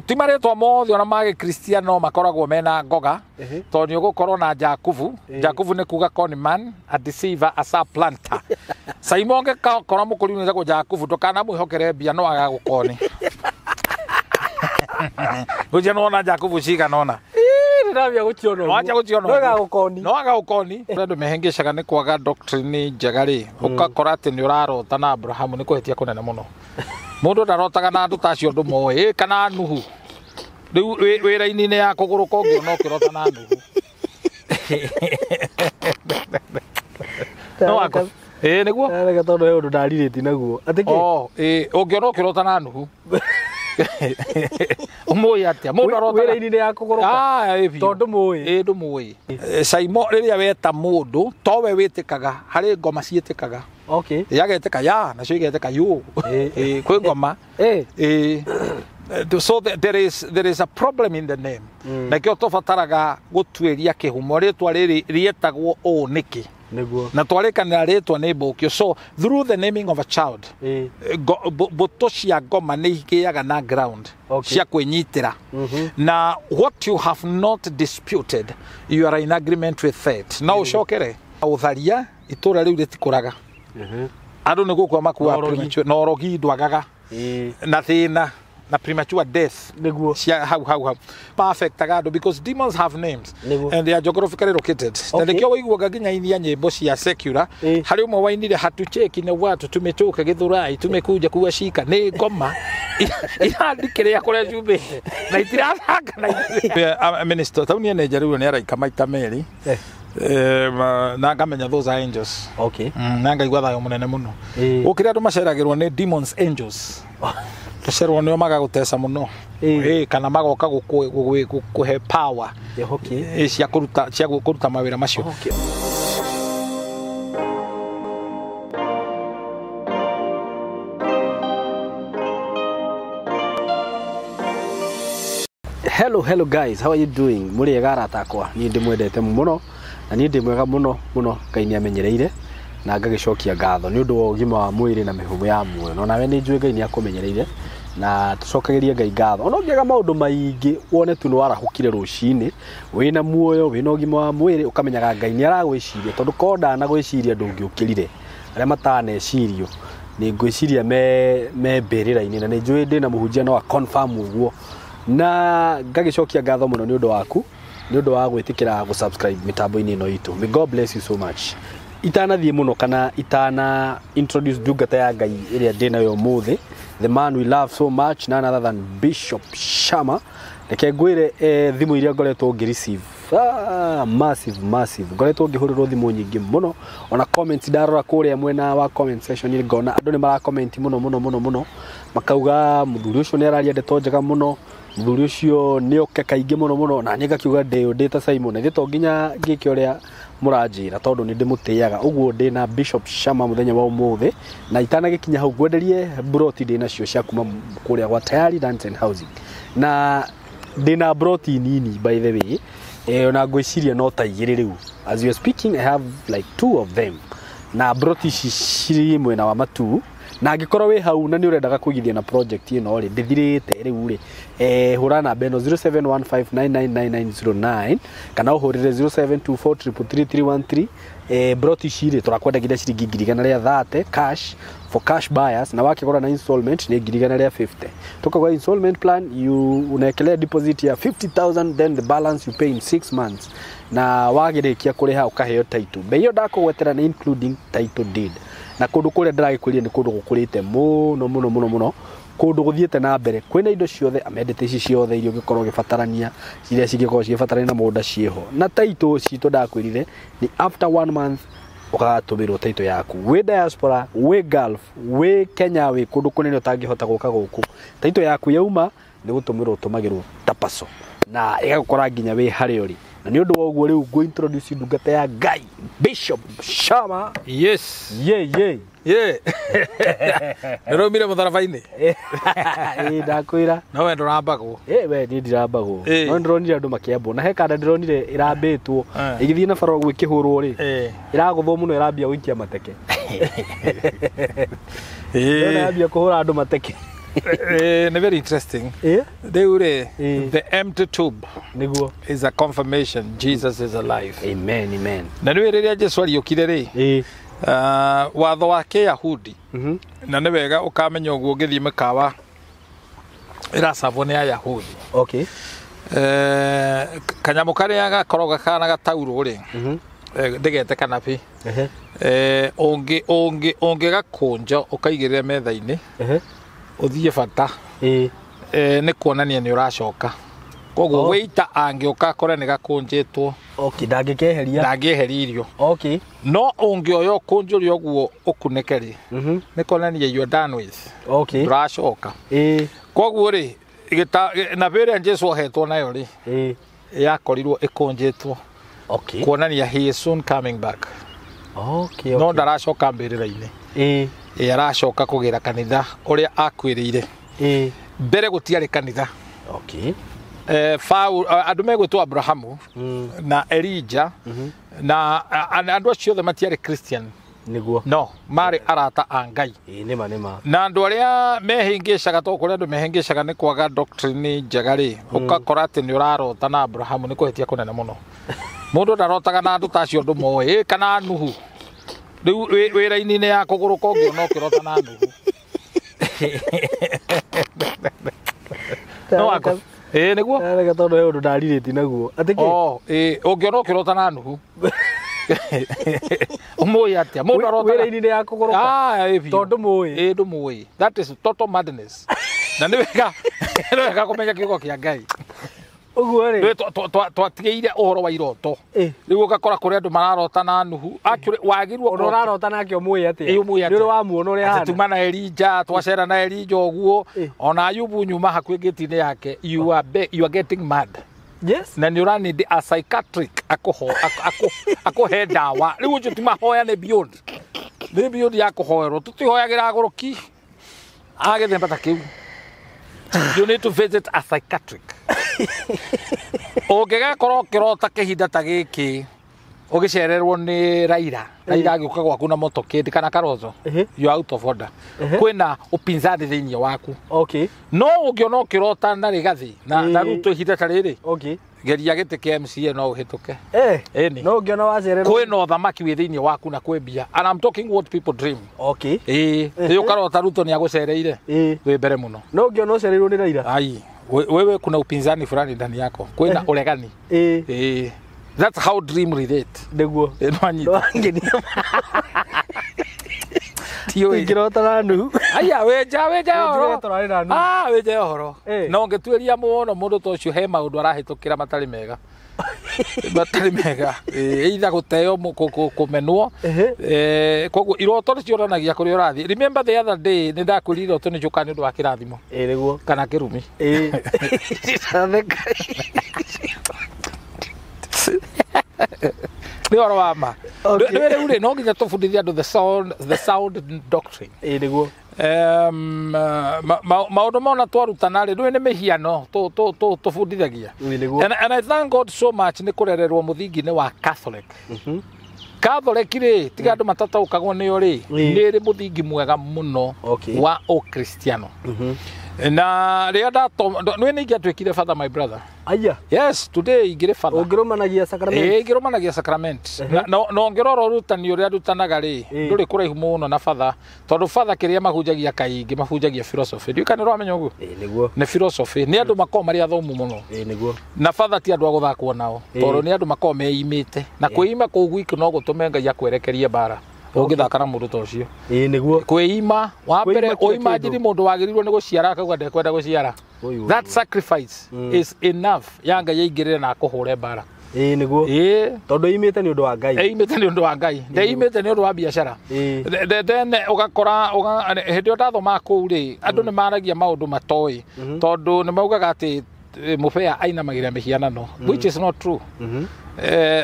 Timaretwa mothe ona mage Kristiano makoragwo mena ngoga to ni ugukorwo na Jakubu Jakubu ni kuga con man a deceiver a supplanter SYMO nge kora mukuri ni go Jakubu ndokana mwihokere bia no agagukoni uje no na Jakubu shika nona ndirabia guciono no acha guciono no agagukoni no agagukoni ndu mehengeshaga ni kwaga doctrine njagari ukakora ati ni urarota na Abraham ni kuhetia kunene muno mundu ndarotaga na andu tacio ndu moe kana nuhu riu wira-ini ni ya kuguruka ngio no kirota na nuhu no ako niguo rega tondu he undu ndaririti naguo atiki ungiona kirota na nuhu umoi atia mundu arota wira-ini ni ya kuguruka tondu moi ndu moi SYMO riria weta mundu to we witikaga hari ngoma ciitikaga okay yageteka ya na cio igeteka yu kwi ngoma so there is a problem in the name na kio tofataraga gutweria kihumo ritwa riri rietagwo o niki niguo na twarikanira ritwa ni mbukio so through the naming of a child boto cia ngoma ni ikiaga na ground cia kwinyitira na what you have not disputed you are in agreement with it na ucokere utharia itura riu ritikuraga andu ni gukwa makuwa premature no rogi ndwagaga na thina na premature death niguo cia how perfect agado because demons have names and they are geographically located na dekio waiguaga nginya inia nyimbo cia secular hari umwe wainire hatucheki na watu tumetoka Githurai tumekuja kuwashika ni ngoma irandikire akore jumbe na itirathaka na minister tauni ne jaru ne araika maita meri na ngamenya those are angels na ngaigua thayo munene muno ukira andu maceragirwo ni demons angels tucerwo ni maga gutesa muno kana magoka gukuhe power cia kuruta mawira macio hello guys, how are you doing? Muri egara takwa ni ndimwendete muno na ni ndimwega muno Ngai ni amenyereire na ngagicokia ngatho ni undu wa ugima wa mwiri na mihumo ya muoyo no nawe ni njui Ngai ni akumenyereire na tucokagirie Ngai ngatho ona ungiaga maundu maingi wone tu no warahukire rucini wina muoyo wina ugima wa mwiri ukamenyaga Ngai ni aragwiciria tondu konda na gwiciria ndungiukirire aria matanecirio ni ngwiciria me mbirira-ini na ni njui ndina muhunjia no confirm uguo na ngagicokia ngatho muno ni undu waku ni undu wa gwitikira gu subscribe mitambo-ini ino itu. May God bless you so much. Itana thie muno kana itana introduce ndungata ya Ngai iria ndina yo muthi, the man we love so much, none other than Bishop Shama. Reke ngwire thimu iria ngoretwo ngireceive massive ngoretwo ngihurirwo thimu nyingi muno ona comments ndarora kuria mwena wa comment section ni ngona andu ni mara comment muno makauga muthuri ucio ni araria ndeto njega muno muthuri ucio ni oke kaingi muno na ni ngakiuga ndita SYMO na thito nginya ngike uria muranjira tondu ni ndimutiaga uguo ndina Bishop Shama muthenya wa umuthi na itana gikinya hau gwenderie broti ndina cio cia kuma kuria gwa tayari dance and housing na ndina broti nini by the way ona ngwiciria no ta igiri riu as you are speaking I have like 2 of them na broti ciri mwena wa matu na angikorwo wi hau na ni urendaga kuigithia na project ino ri ndithirite riu ri hura namba ino 0715999909 kana uhurire 0724333313 broti ciri turakwendagira ciringi 130 cash for cash buyers na wakigora na installment ni 150 tukagwa installment plan you unaekelea deposit ya 50,000 then the balance you pay in 6 months na wagirikia kuriha ukaheo title beyo ndakugwetera ni including title deed na kundu kuria ndiragikuria ni kundu gukurite muno kundu guthiete na mbere kwina indo ciothe amendete ici ciothe irio gikorwo gibatarania iria cigikorwo cigibatarania na munda cieho na title citu ndakwirire ni after 1 month ukatumirwo title yaku we diaspora we Gulf we Kenya we kundu kunene utangihota guka guku title yaku yauma ni gutumirwo tumagirwo tapaso na igakora nginya we hari uri na ni undu wa uguo riu go introduce ndungata ya Ngai Bishop Shama. Yes yeah niromire mutharabaini ndakwira no we ndurambagwo we ndi ndirambagwo no ndironire andu makiambo na he kanda ndironire irambitwo igithii na faro gwikihurwo ri iraguthwo muno irambia gwikia mateke ndona yambia kuhura andu mateke very interesting. The empty tomb is a confirmation Jesus is alive. Amen, amen. Na niwe riria Jesu ariukire ri watho wa Kiyahudi na nĩ wega ukamenya ũguo ũgĩthiĩ mĩkawa ĩracabwo nĩ Ayahudi. Okay. Kanyamũ karĩa gakoragwo kana gataurũ ri ndegete kana pi ũngĩgakunja ũkaigĩrĩra metha-inĩ ũthiĩ bata nĩ kuonania nĩ ũracoka. Koguo waiter angĩũka akore nĩ gakunjĩtwo ndangĩeheria. Okay. No ũngĩoya ũkũnjũria ũguo ũkunĩke rĩ nĩ kuonania you are done with. Okay. Ndũracoka. Koguo rĩ na vĩrĩa Jesu ohetwo nayo rĩ yakorirwo ĩkunjĩtwo. Okay. Kuonania he is soon coming back. Okay. No ndaracoka mbĩrĩra-inĩ. Aracoka kũgĩra kanitha ũrĩa akwĩrĩire. Mbere gũtiarĩ kanitha. Okay. Andũ megwĩtwo Abrahamu na Elijah na andũ acio othe matiarĩ Christian. No, marĩ arata a Ngai. Na andũ arĩa mehĩngĩcaga to kũrĩa andũ mehĩngĩcaga nĩ kwaga doctrine njega rĩ ũgakora atĩ nĩ ũrarota na Abrahamu nĩ kũhĩtia kũnene mũno. Mũndũ ndarotaga na andũ tacio andũ moĩ kana Nuhu. Rĩu wĩra-inĩ ya kũgũrũka ũngĩona ũkĩrota na Nuhu. No wako. Nĩguo. Nĩ gatondũ he ũndũ ndarirĩti naguo. Ũngĩona ũkĩrota na Nuhu. Umuoya atia mundu arota wĩra-inĩ ya kũgũrũka tondũ mũĩ ndũmũĩ. That is total madness. Na nĩ wega kũmenya kiugo kĩa Ngai. Ũguo rĩ twatigĩire ũhoro wa iroto rĩu ũgakora kũrĩ andũ mararota na Nuhu wagirwo ũrarota nake mũĩ atĩa nĩ ũrĩ wamuona ũrĩa hana tuma na Elijah twacera na Elijah ũguo ona Ayubu nyuma hakuhĩ ngĩti-inĩ yake you are getting mad. Yes. Na nĩ ũranindi a psychiatric akũhe ndawa rĩu ũcio ti mahoya nĩ beyond ya kũhoerwo tũtihoyagĩra agũrũki agĩthemba ta kĩu. You need to visit a psychiatric. Ũngĩgakorwo ũkĩrota kĩhinda ta gĩkĩ ũgĩcererwo nĩ Raila agĩũka gwaku na motokedi kana Karozo you out of order. Kwĩna ũpinzani thĩinĩ waku. Okay. No ũngĩona ũkĩrota na Rigathi na Ruto ihinda ta rĩrĩ. Okay. Geria gĩtĩ kĩa MCA no ũhĩtũke. No ũngĩona wacererwo kwĩna ũthamaki wĩ thĩinĩ waku na kwĩmbia. And I'm talking what people dream. Okay. Rĩu ũkarota Ruto nĩ agũcereire wĩ mbere mũno. No ũngĩona ũcererwo nĩ Raila. Ai wewe kuna upinzani fulani ndani yako kwĩna uregani. That's how dream relate. Nĩguo. Tio ingĩrota na Nuhu. Aya weja horo. Weja horo. No ngĩtuĩria mũndũ ta ũcio he maũndũ arahĩtũkĩra matarĩ mega. Either gũteo kũmenwo. Koguo iroto nĩ cionanagia kũrĩa ũrathiĩ. Remember the other day nĩ ndakwĩrire iroto nĩ njoka nĩ ũndũ wa kĩrathimo. Nĩguo. Kana kĩrumi. Nĩ ũhoro wa ma. Rĩu rĩ no nginya tũbundithie andũ the sound doctrine. Nĩguo. Maũndũ mona twarutana rĩ nĩ mĩhiano tũbundithagia. And I thank God so much nĩ kũrererwo mũthingi-inĩ wa Catholic. Catholic rĩ tiga andũ matataũkagwo nĩyo rĩ nĩ ĩrĩ mũthingi mwega mũno wa Ũkristiano. Na rĩrĩa nĩ ingĩatuĩkire father my brother. Aya. Yes, today ingĩrĩ father. Ũngĩrũmanagia sacrament. Ngĩrũmanagia sacrament. Na ngĩrora ũrutani ũrĩa arutanaga rĩ ndũrĩ kũraihu mũno na father tondũ father kĩrĩa mahunjagia kaingĩ mahunjagia philosophy. Ndiũka nĩ ũramenya ũguo? Nĩguo. Nĩ philosophy. Nĩ andũ makoragwo marĩ athomu mũno. Nĩguo. Na father ti andũ a gũthakwo nao. Tondũ nĩ andũ makoragwo meimĩte. Na kwĩima kũu gwitũ no gũtũme Ngai akwerekerie mbara. Ũngĩthaka na mũndũ ta ũcio. Nĩguo. Kwĩima wa mbere ũimagine mũndũ wagĩrĩirwo nĩ gũciara akauga ndekwenda gũciara. That sacrifice is enough ya Ngai yaingĩrĩre na akũhũre mbara. Nĩguo. Tondũ imĩte nĩ ũndũ wa Ngai. Imĩte nĩ ũndũ wa Ngai. Ndeimĩte nĩ ũndũ wa biacara. Then ũgakora hĩndĩ ĩyo ndathomaga kũu rĩ andũ nĩ maragia maũndũ matoĩ tondũ nĩ maugaga atĩ mũbĩa ainamagĩra mĩhianano which is not true.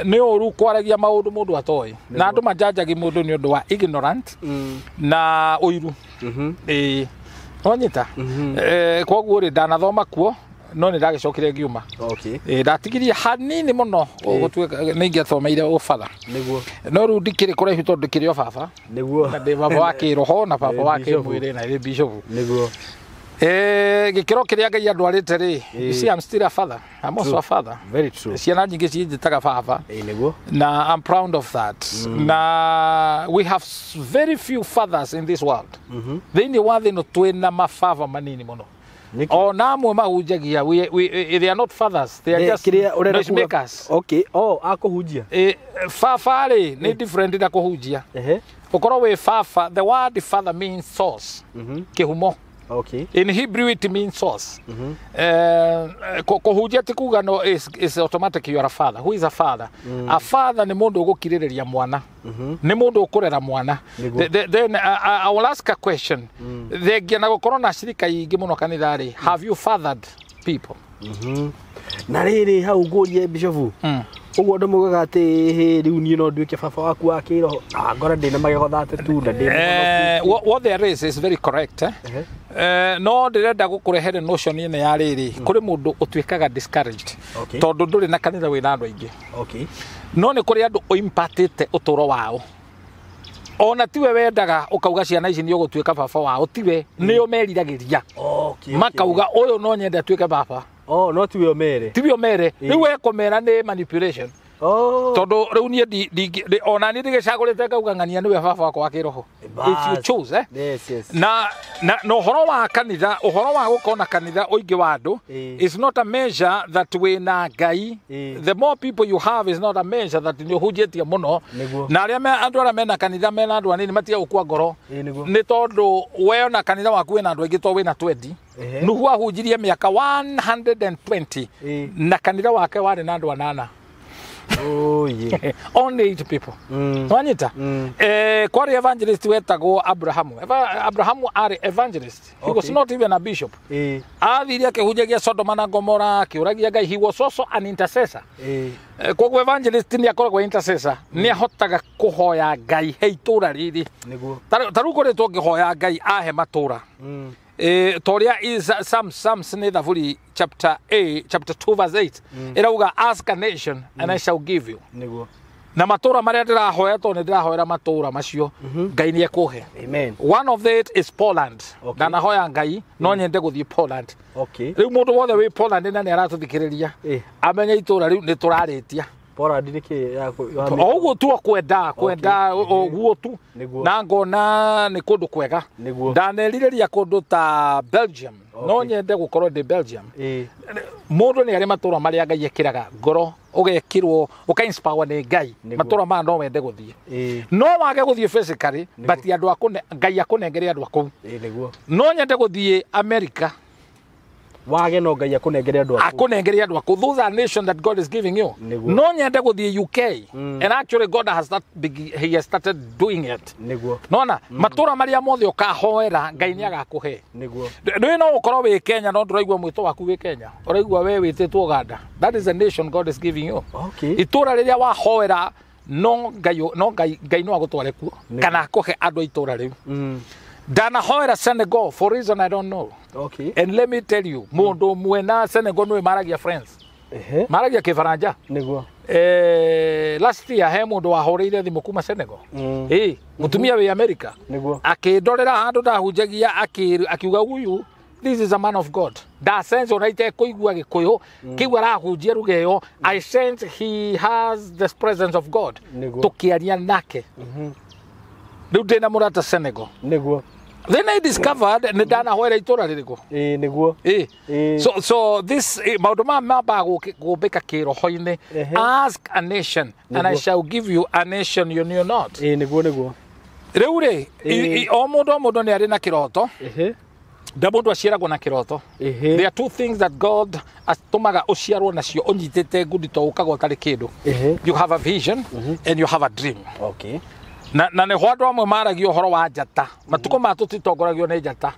Nĩ ũru kwaragia maũndũ mũndũ atoĩ na andũ majanjagi mũndũ nĩ ũndũ wa ignorant na ũiru. Onyita koguo rĩ ndanathoma kuo no nĩ ndagĩcokire ngiuma. Ndatigirie hanini mũno nĩ ingĩathomeire ũbatha. No rĩu ndikĩrĩ kũraihu tondũ ndikĩrĩ o baba. Na ndĩ baba wa kĩroho na baba wa kĩmwĩrĩ na ndĩ bishop. Gikiro kiria Ngai andwarite ri. You see, I'm still a father. I'm also a father. Very true. Ciana nyingi ciitaga baba. Niguo. Na I'm proud of that. Na we have very few fathers in this world. Thĩinĩ wa thĩ ĩno twĩna mababa manini mũno. Oh, na amwe mahunjagia. They are not fathers. They are just noisemakers. Okay. Oh, akuhunjia. Baba rĩ nĩ different na kũhunjia. Ukorwo we baba, the word father means source. Kihumo. Okay. In Hebrew it means source. Kuhunjia ti kuga no is automatic you are a father. Who is a father? A father ni mundu ugukiriria mwana. Ni mundu ukurera mwana. Then I will ask a question. Thegia na gukorwo na shirika ingi muno kanithari. Have you fathered people? Na riri hau ngurie bishofu. Uguo ndomugaga ati riu ni no nduike baba waku wa kiro ngora ndina magego thate tu na ndina what there is very correct no ndirenda gukurehere notion ine ya riri kuri mundu utwikaga discouraged tondu nduri na kanitha wina andu aingi no ni kuri andu impactite uturo wao ona tiwe wendaga ukauga ciana ici ni ugutwika baba wao tiwe ni umeriragiria makauga uyu no nyende atwike baba. Oh, not we mere. Tibi mere. Riu ekomera ni manipulation. Oh. Todo riu ni di ona ni digicagurite kaugangania niwe baba wako wa kiroho. If you choose, Yes. Na no horo wa kanitha, uhoro wa gukona kanitha oingi wa andu is not a measure that we na Ngai. The more people you have is not a measure that ni hujetia muno. Na aria andu ara mena kanitha mena andu anini matia ukua ngoro. Ni tondu we na kanitha waku wena andu aingi to wena 20. Nuhu ahunjirie miaka 120 na kanitha wake wari na andu anana. Oh yeah. Only 8 people. Wanyita. Kwari evangelist wetagwo Abrahamu are evangelist. He was not even a bishop. Athiri akihunjagia Sodoma na Gomora, akiuragia Ngai. He was also an intercessor. Kwa evangelist ni akoragwo intercessor. Ni ahotaga kuhoya Ngai heitura riri. Niguo. Taru koretwo ngihoya Ngai ahe matura. Toria is Psalms in the chapter 2 verse 8. Irauga ask a nation and I shall give you. Na matura maria ndirahoya to ni ndirahoera matura macio Ngai ni ekuhe. Amen. One of it is Poland. Na nahoya Ngai no nyende guthii Poland. Okay. Riu mundu wothe wi Poland na ni aratuthikiriria. Amenya itura riu ni turaritia. Poland ni ki ya oguo tu kwenda oguo tu na ngona ni kundu kwega ndaneliriria kundu ta Belgium no nyende gukorwo ndi Belgium mundu ni ari matura maria Ngai ekiraga ngoro ugekirwo ukainspire ni Ngai matura ma no wende guthie no wage guthie physically but andu akune Ngai akunengere andu aku no nyende guthie America wage no Ngai akunengere andu aku those are nations that God is giving you no nyende guthie UK and actually God has he has started doing it nona matura maria mothe ukahoera Ngai ni agakuhe ndio no ukorwo wi Kenya no nduraigwa mwito waku wi Kenya uraigwa we wititwo Uganda that is the nation God is giving you itura riria wahoera no Ngai no agutware kuo kana akuhe andu itura riu Dana hoera Senegal for reason I don't know. Okay. And let me tell you, mundu mwena Senegal no maragia friends. Maragia kifaranja. Niguo. Last year he mundu wahoreire thimu kuma Senegal. Mutumia we America. Niguo. Akindorera handu ndahunjagia akiuga huyu this is a man of God. Da sense oraite kuigua gikuyu kiwa rahunjia rugeyo I sense he has the presence of God. Tukiaria nake. Riu ndina murata Senegal. Niguo. Then I discovered ndana hoera itura ririko. Niguo. So this maudu maba gubeka kiroho-ini. Ask a nation and I shall give you a nation you knew not. Niguo. Riu ri o mundu ni ari na kiroto. Mundu aciaragwo na kiroto. There are two things that God atumaga uciarwo nacio unyitite ngudito ukagwo tari kindu. You have a vision and you have a dream. Okay. Na ne hwandwa amwe maragia uhoro wa njata matuko matutitongoragio ne njata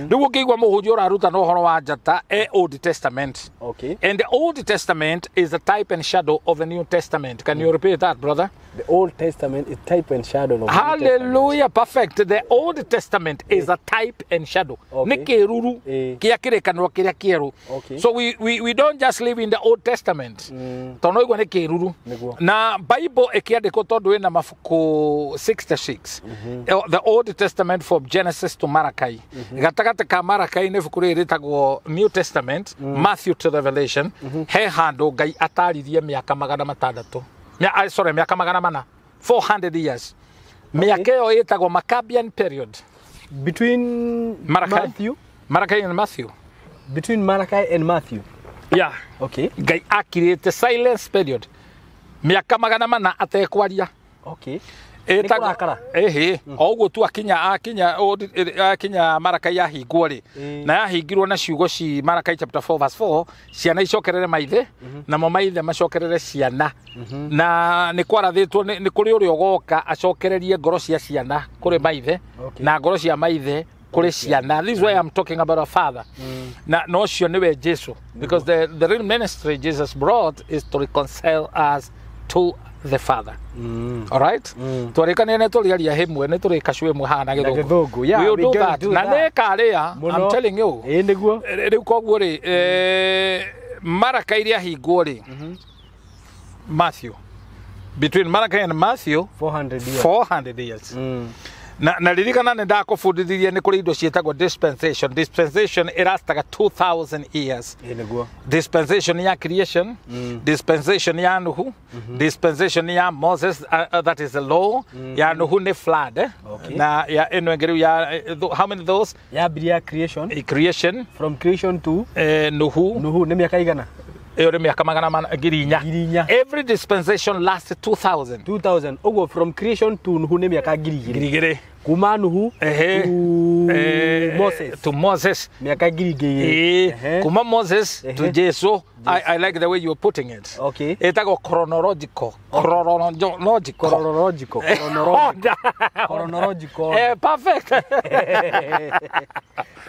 riu ukigwa muhunjia uraruta no uhoro wa njata Old Testament. Okay. And the Old Testament is a type and shadow of the New Testament. Can you repeat that, brother? The Old Testament is type and shadow of the New Testament. Hallelujah, perfect. The Old Testament is a type and shadow. Nikiruru kia kirekanwo kiria kieru. So we don't just live in the Old Testament. Tono igwa nikiruru. Na Bible ekiandikwo tondu ina mafuku 66. The Old Testament from Genesis to Malachi. Gatagate ka Malachi ne fukuri ritagwo New Testament, Matthew to Revelation. He hando Ngai ataririe miaka magana matandatu. Sorry, miaka magana mana. 400 years. Miaka yo itagwo Maccabean period. Between Matthew? Malachi and Matthew. Between Malachi and Matthew. Yeah. Okay. Ngai akirite silence period. Miaka magana mana atekwaria. Okay. Oguo tu akinya Malachi yahingwo ri na yahingirwo na ciugo ci Malachi chapter 4 verse 4 ciana icokerere maithe na mo maithe macokerere ciana na ni kwarathitwo ni kuri uri ogoka acokererie ngoro cia ciana kuri maithe na ngoro cia maithe kuri ciana. This is why I'm talking about a father. Na no cio niwe Jesu, because the real ministry Jesus brought is to reconcile us to the Father. All right? Twarikane turiaria himwe ne turikacwe muhana githungu. We will do that. Na ne karia, I'm telling you. Niguo. Riu koguo ri Malachi iria hingwo ri Matthew. Between Malachi and Matthew 400 years. Na ririkana ne ndakubundithirie ni kuri indo cietagwo dispensation. Dispensation irastaga 2000 years. Dispensation ya creation, dispensation ya Nuhu, dispensation ya Moses, that is the law. Ya Nuhu ne flood. Na ya enwengeri ya how many those? Ya biria creation. Creation. From creation to Nuhu. Nuhu ne miaka igana? Every dispensation lasts 2000. 2000. Ogo from creation to Nuhu ne miaka girigiri. Kuma Nuhu to Moses. Miaka girigiri. Kuma Moses to Jesus. I like the way you're putting it. Okay. Itago chronological. Chronological. Perfect.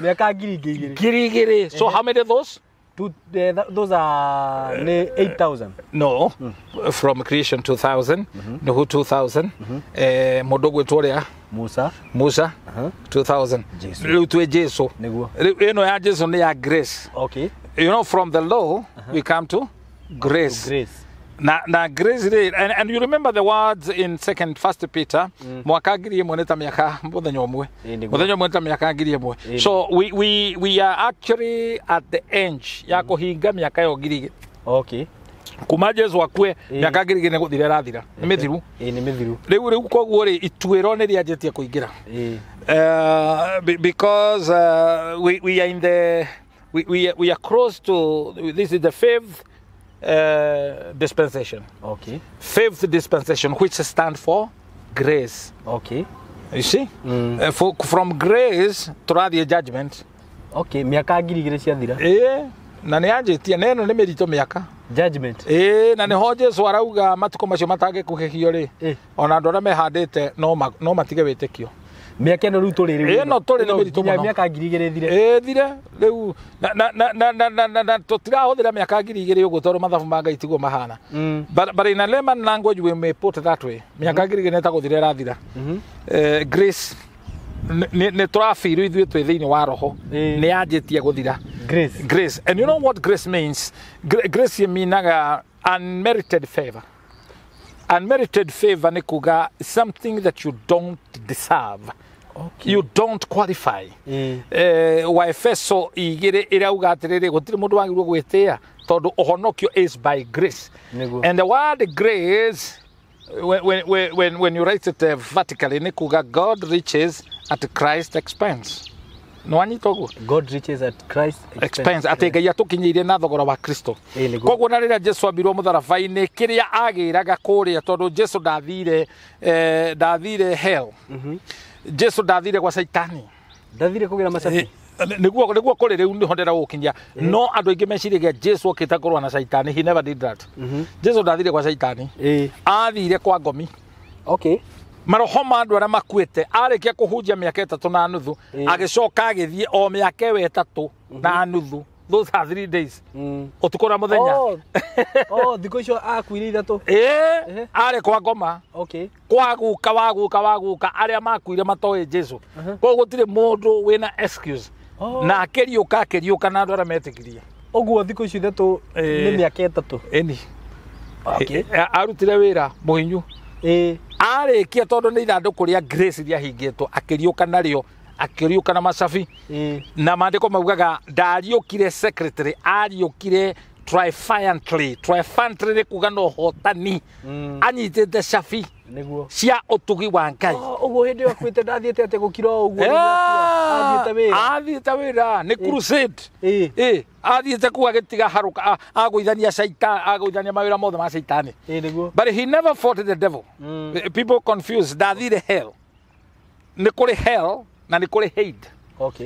Miaka girigiri. Girigiri. So how many of those? Those are 8,000. No, from creation 2000, Nuhu 2000, Modogo Toria, Musa 2000. Ritwa Jesu. You know, ya Jesu ne ya grace. Okay. You know, from the law we come to grace. Na grace, and you remember the words in First Peter. Mwakagiri moneta miaka muthenya umwe. Muthenya moneta miaka ngiri imwe. So we are actually at the end ya kuhinga miaka yo ngiri. Okay. Kuma Jesu akue miaka ngiri ne guthira rathira. Ni mithiru. Ni mithiru. Riu koguo ri ituiro ni rianjetie kuingira. Because we are in the we are close to, this is the fifth dispensation. Okay. Fifth dispensation, which stands for grace. Okay. You see? From grace to the judgment. Okay. Miaka ngiri ciathira. Na nä anjätie neno nä mä ritå mä aka judgment. Na nä ho Jesu arauga matukå macio matangä kå hehio rä ona andå arä a mehandä te no matige wä tä kio miaka ĩno rĩu tũrĩ rĩu ĩno tũrĩ nĩ mĩritũ mũno miaka 2000 thire thire rĩu na tũtirahũthĩra miaka 2000 ũguo tondũ mathabu ma Ngai tiguo mahana but in a layman language we may put it that way miaka 2000 nĩ ta gũthira ĩrathira grace nĩ tũrabiru ithuĩ twĩ thĩinĩ wa roho nĩ yanjĩtie gũthira grace and you know what grace means grace meanaga unmerited favor. Unmerited favor ni kuga something that you don't deserve. Okay. You don't qualify. Wa Efeso igire irauga atiriri gutiri mundu wagirwo gwitia tondu uhonokio is by grace. And the word grace when you write it vertically ni kuga God reaches at Christ's expense. No anyitogo God reaches at Christ's expense ategaia tukinyiire na thogora wa Kristo koguo na rira Jesu ambirwo mutharabai-ini kiria agiraga kuria tondu Jesu ndathire hell Jesu ndathire kwa Saitani ndathire kugira macabi niguo kuri riu ni hondera gukinya no andu aingi meciriria Jesu okita kurwa na Saitani. He never did that. Jesu ndathire kwa Saitani athire kwa ngomi. Okay. Maroho ma andu aria makuite arikia kuhunjia miaka 3 na nuthu agicoka agithie o miaka 3 na nuthu. Those are 3 days. Utukura muthenya. Thiko icio akuire 3. Ari kwa ngoma. Okay. Waguka aria makuire matoe Jesu. Koguo gutire mundu wina excuse. Na akiriuka na andu aria metikirie. Oguo thiko icio 3 ni miaka 3. Eni. Okay. Arutire wira muhinyu. Arĩkia tondu nĩ ithandũkũ rĩa Grace rĩahingĩtwo akĩriũka narĩo akĩriũka na macabi na maandĩko maugaga ndariũkire secretary ariũkire triumphantly nĩ kuga no hotani anyitĩte cabi niguo cia ũtugi wa Ngai ũguo hĩndĩ ĩyo akwĩte ndathiĩte atĩ gũkira ũguo athiĩte wĩra nĩ crusade athiĩte kuga gĩtiga harũka agũithania mawĩra mothe ma Saitani but he never fought the devil people confused ndathire hell nĩ kũrĩ hell na nĩ kũrĩ hade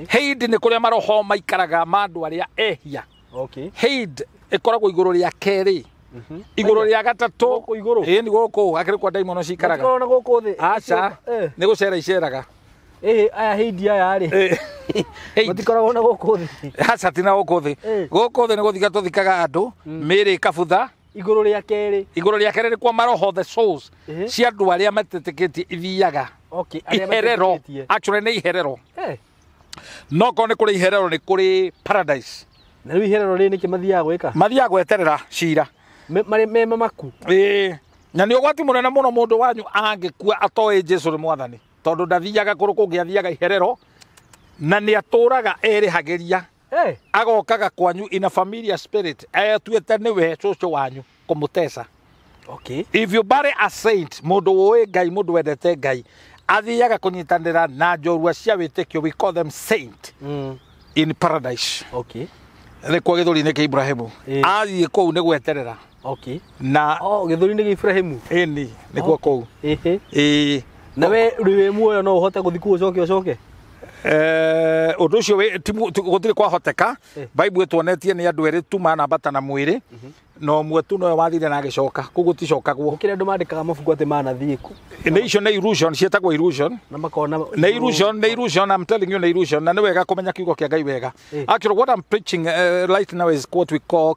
hade nĩ kũrĩa maroho maikaraga ma andũ arĩa ehia hade ĩkoragwo igũrũ rĩa kerĩ igũrũ rĩa gatatũ nĩ gũkũ akĩrĩ kwa daimono cikaraga aca nĩ gũcera iceraga aya hade aya rĩ matikoragwo na gũkũ thĩ aca ti na gũkũ thĩ nĩ gũthika tũthikaga andũ mĩĩrĩ ĩkabutha igũrũ rĩa kerĩ nĩ kwa maroho the souls cia andũ arĩa matetĩkĩtie ithiaga iherero actually nĩ iherero no ko nĩ kũrĩ iherero nĩ kũrĩ paradise na rĩu iherero rĩ nĩkĩ mathiaga gwĩka mathiaga gweterera cira me mamaku na nĩ ũgwati mũnene mũno mũndũ wanyu angĩkua atoĩ Jesũ nĩ mwathani tondũ ndathiaga kũrũ kũngĩ athiaga iherero na nĩ atũraga erĩhagĩria agokaga kwanyu in a familiar spirit tuĩte nĩwe cũcũ wanyu kũmũteca if you bury a saint mũndũ ũĩ Ngai mũndũ wendete Ngai athiaga kũnyitanĩra na njorua cia wĩtĩkio we call them saint in paradise nĩ kwa gĩthũri-inĩ kĩa Ibrahimu athiĩ kũu nĩ gweterera na gĩthũri-inĩ kĩa Ibrahimu nĩ kuo kũu na we rĩ muoyo no ũhote gũthiĩ kũu ũcoke ũndũ ũcio gũtirĩ kwahoteka Bible ĩtuonetie nĩ andũ erĩ tu manambatana mwĩrĩ na ũmwe tu nowe wathire na agĩcoka kũu gũticokagwo kĩrĩa andũ mandĩkaga mabuku atĩ manathiĩ ku nĩ icio nĩ illusion ciĩtagwo illusion na makona nĩ illusion I'm telling you nĩ illusion na nĩ wega kũmenya kiugo kĩa Ngai wega actually what I'm preaching right now is what we call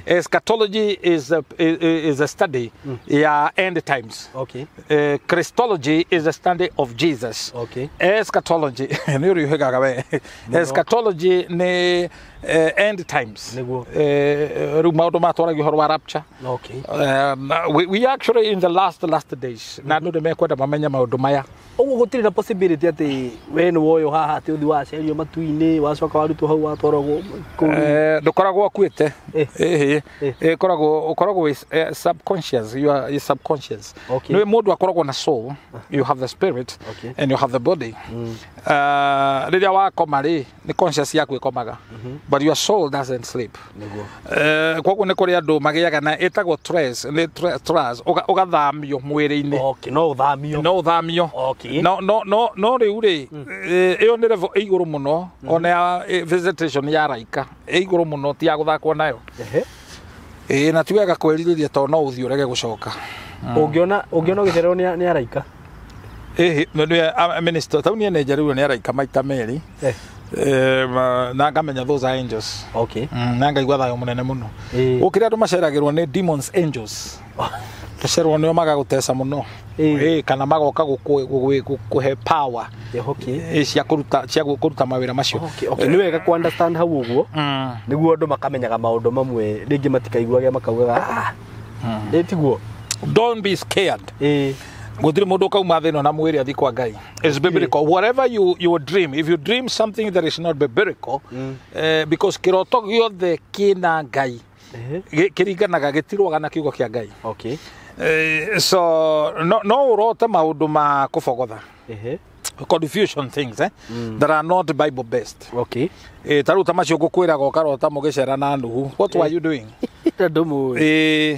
eschatology is a study ya end times Christology is a study of Jesus eschatology nĩ uriuhegaga we eschatology nĩ end times rĩu maũndũ matwaragio ũhoro wa rapture we actually in the last days na andũ nĩmekwenda mamenye maũndũ maya ũguo gũtirĩ na possibility atĩ we nĩ woyo haha atĩ ũthi wacerio matu-inĩ wacoka warutwo hau watwaragwo ndũkoragwo akuĩte ũkoragwo subconscious you are subconscious nĩ mũndũ akoragwo na soul you have the spirit and you have the body rĩrĩa wakoma rĩ nĩ conscious yaku ĩkomaga but your soul doesn't sleep koguo nĩ kũrĩ andũ magĩaga na ĩtagwo stress ũgathamio mwĩrĩ-inĩ no ũthamio no rĩu rĩ ĩyo nĩ level igũrũ mũno ona ya visitation ya raika igũrũ mũno ti ya gũthakwo nayo na ti wega kwĩrirĩria tondũ no ũthiĩ ũrege gũcoka ũngĩona gĩcerero nĩ araika nĩ minister tau nĩ enenjerirwo nĩ araika maita merĩ na ngamenya those are angels na ngaigua thayũ mũnene mũno gũkĩrĩ andũ maceragĩrwo nĩ demons angels gũcerwo nĩo magagũteca mũno kana magoka gũkũhe power cia kũruta mawĩra macio nĩ wega ku understand hau ũguo nĩguo andũ makamenyaga maũndũ mamwe rĩngĩ matikaiguage makaugaga tiguo don't be scared gũtirĩ mũndũ kauma thĩ ĩno na mwĩrĩ athi kwa Ngai is biblical whatever you dream if you dream something that is not biblical because kĩroto gĩothe kĩna Ngai kĩringanaga gĩtirwaga na kiugo kĩa Ngai so no urote maũndũ ma kũbogotha confusion things that are not Bible based taru tamacio ngũkwĩraga ũkarota mũgĩcera na nũhu what were you doing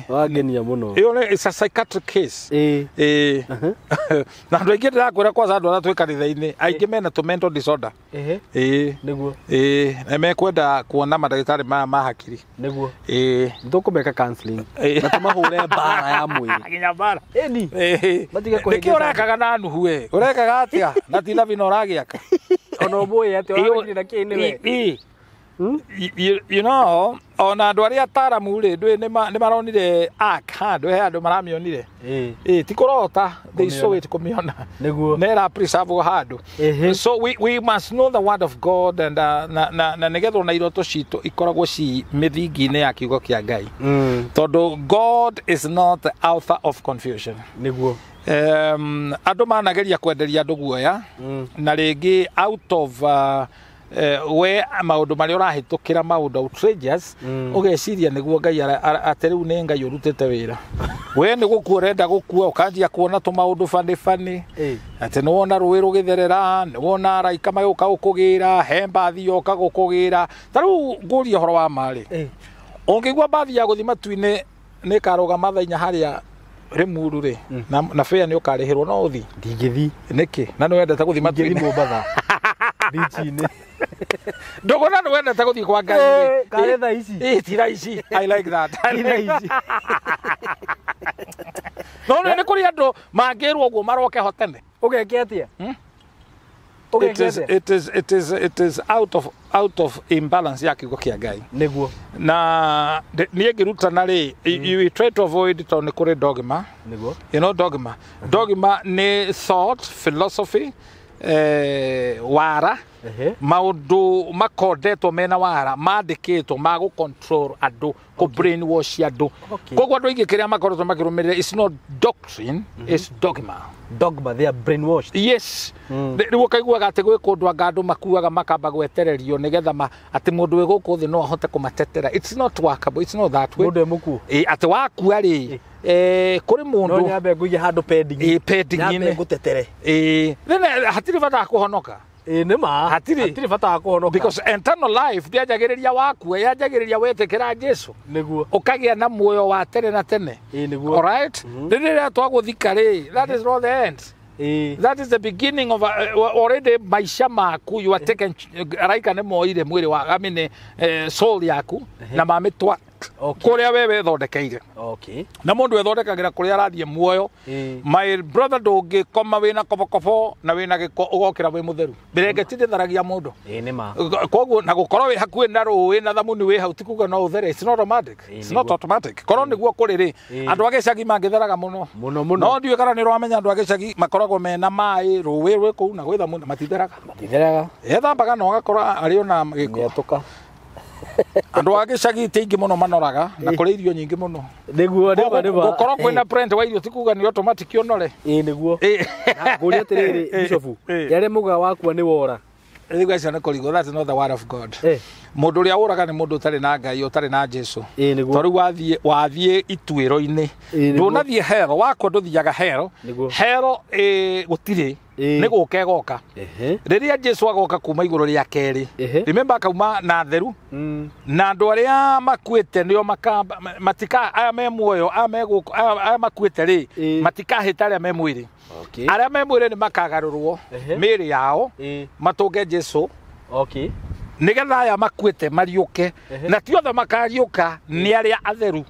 wagenia mũno it's a psychiatric case na andũ aingĩ ndĩrakwĩra kwanza andũ arĩa twĩ kanitha-inĩ aingĩ mena mental disorder nĩguo na mekwenda kuona mandagĩtarĩ maya ma hakiri nĩguo nĩtũkũmeka counseling na tũmahũre mbara ya mwĩrĩ nginya mbara nĩkĩ ũrekaga na nũhu we ũrekaga atĩa na ti thabi na ũragĩaka ona ũmũĩ atĩ ũragĩrĩ na kĩĩ nĩwe You know, ona andu aria ataramu ri ndui ni maronire handu he andu maramionire tikurota they saw it kumiona niguo nera preserve handu so we must know the word of God and na nigetho na iroto citu ikoragwo ci mithingi-ini ya kiugo kia Ngai tondu God is not the author of confusion niguo andu manageria kwenderia andu guoya na ringi out of we maundu mari urahitukira maundu outrageous ugeciria niguo Ngai ateriu ni Ngai urutite wira we ni gukua urenda gukua ukanjia kuona tu maundu fani ati ni wona ruwi rugitherera ni wona araika maguka gukugira he mbathi yoka gukugira tariu nguria horo wa mari ungigua mbathi ya guthi matu-ini ni karuga mathainya haria rimuru ri na fare ni ukarihirwo no uthi ndingithi niki na ni wendete guthi matu-ini Mombatha bichi-ini ndogona no wendete guthi kwa Ngai kare tha ici tira ici I like that tira ici no ni kuri andu mangirwo guo maroke hotene ugeke atia it is out of imbalance ya kiugo kia Ngai niguo na nie ngirutana ri you try to avoid to ni kuri dogma niguo you know dogma ni thought philosophy wara maundu makondetwo mena wara mandikitwo ma gu control andu ku brainwash andu koguo andu ingi kiria makoretwo makirumirira it's not doctrine it's dogma they are brainwashed yes riu kaiguaga ati gwi kundu anga andu makuaga makamba gwetererio nigetha ati mundu wi guku thi no ahote kumatetera it's not workable it's not that way mundu emuku ati wakua ri kuri mundu no nyambe nguye handu pending nyambe ngutetere then hatiri bata kuhonoka nima hatiri bata kuhonoka because eternal life ndiajagiriria wakua yajagiriria wetekera Jesu niguo ukagia na muoyo wa tene na tene niguo all right ririria twaguthika ri that is not the end that is the beginning of already maisha maku you are taken raika ne moire mwiri wa amine soul yaku na mamitwa kuria wewe thondekeire na mundu ethondekagira kuria arathie muoyo my brother ndungi koma wina kobokobo na wina giko ugokira wi mutheru birengetinde tharagia mundu nima koguo na gukorwo wi hakuhi na ruwi na thamuni wi hau tikuga no uthere it's not automatic korwo niguo kuri ri andu agicagi mangitheraga muno no ndiwe kana ni rwamenya andu agicagi makoragwo mena mai ruwi rwi kuu na gwi thamuni matitheraga ethambaga no gakora ari ona giko atuka andu agicagi tingi muno manoraga na kuri irio nyingi muno niguo gukorwo kwina print wa irio tikuga ni automatic onore niguo na nguri atiriri bishofu yare muga wakua ni wora riu acio ni kurigo that's not the word of God mundu uria uraga ni mundu utari na Ngai utari na Jesu toriu wathie ituiro-ini ndunathie hero wakwa nduthiaga hero gutiri ni guke goka riria Jesu agoka kuma iguru ria keri remember akauma na theru na andu aria makuite nio matika aya me muoyo aya makuite ri matikahita aria me mwiri aria me mwiri ni makagarurwo miri yao matunge Jesu nigetha aya makuite mariuke na ti othe makariuka ni aria atheru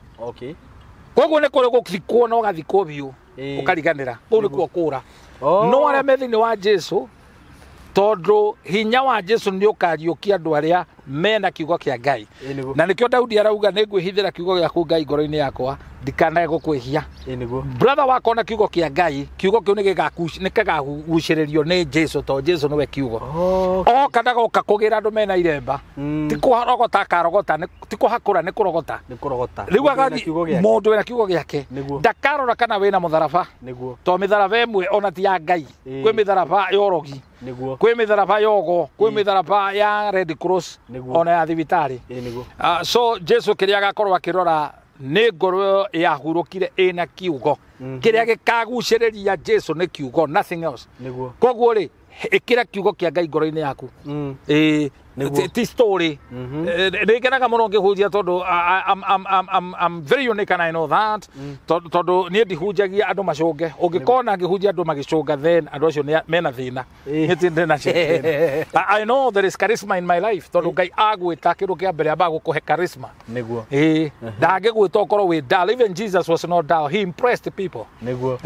koguo ni kuri guthikwo no gathikwo biu ukariganira kuu ni kuo kura no aria me thiini wa Jesu tondu hinya wa Jesu ni ukariukia andu aria mena kiugo kia Ngai na nikio Daudi arauga ni ngwihithira kiugo giaku Ngai ngoro-ini yakwa ndikanae gukwihia brother wako na kiugo kia Ngai kiugo kiu ni gagaguciririo ni Jesu to Jesu niwe kiugo kana goka kugira andu mena iremba ti kuharogota karogota ti kuhakura ni kurogota riu agathi mundu wina kiugo giake ndakarora kana wina mutharaba to mitharaba imwe ona ti ya Ngai kwi mitharaba yorogi kwi mitharaba yogo kwi mitharaba ya Red Cross ona ya thibitari so Jesu kiria gakorwo akirora ni ngoro yahurukire ina kiugo kiria gikaguciriria Jesu ni kiugo nothing else koguo ri ikira kiugo kia Ngai ngoro-ini yaku ti story ngenaga muno ngihunjia tondu I'm very unique and I know that tondu ni ndihunjagia andu macunge ungikona ngihunjia andu magicunga then andu acio mena thina ngitindena I know there is charisma in my life tondu Ngai agwita kindu kia mbere amba gukuhe charisma niguo ndangigwita ukorwo wi dull even Jesus was not dull he impressed people niguo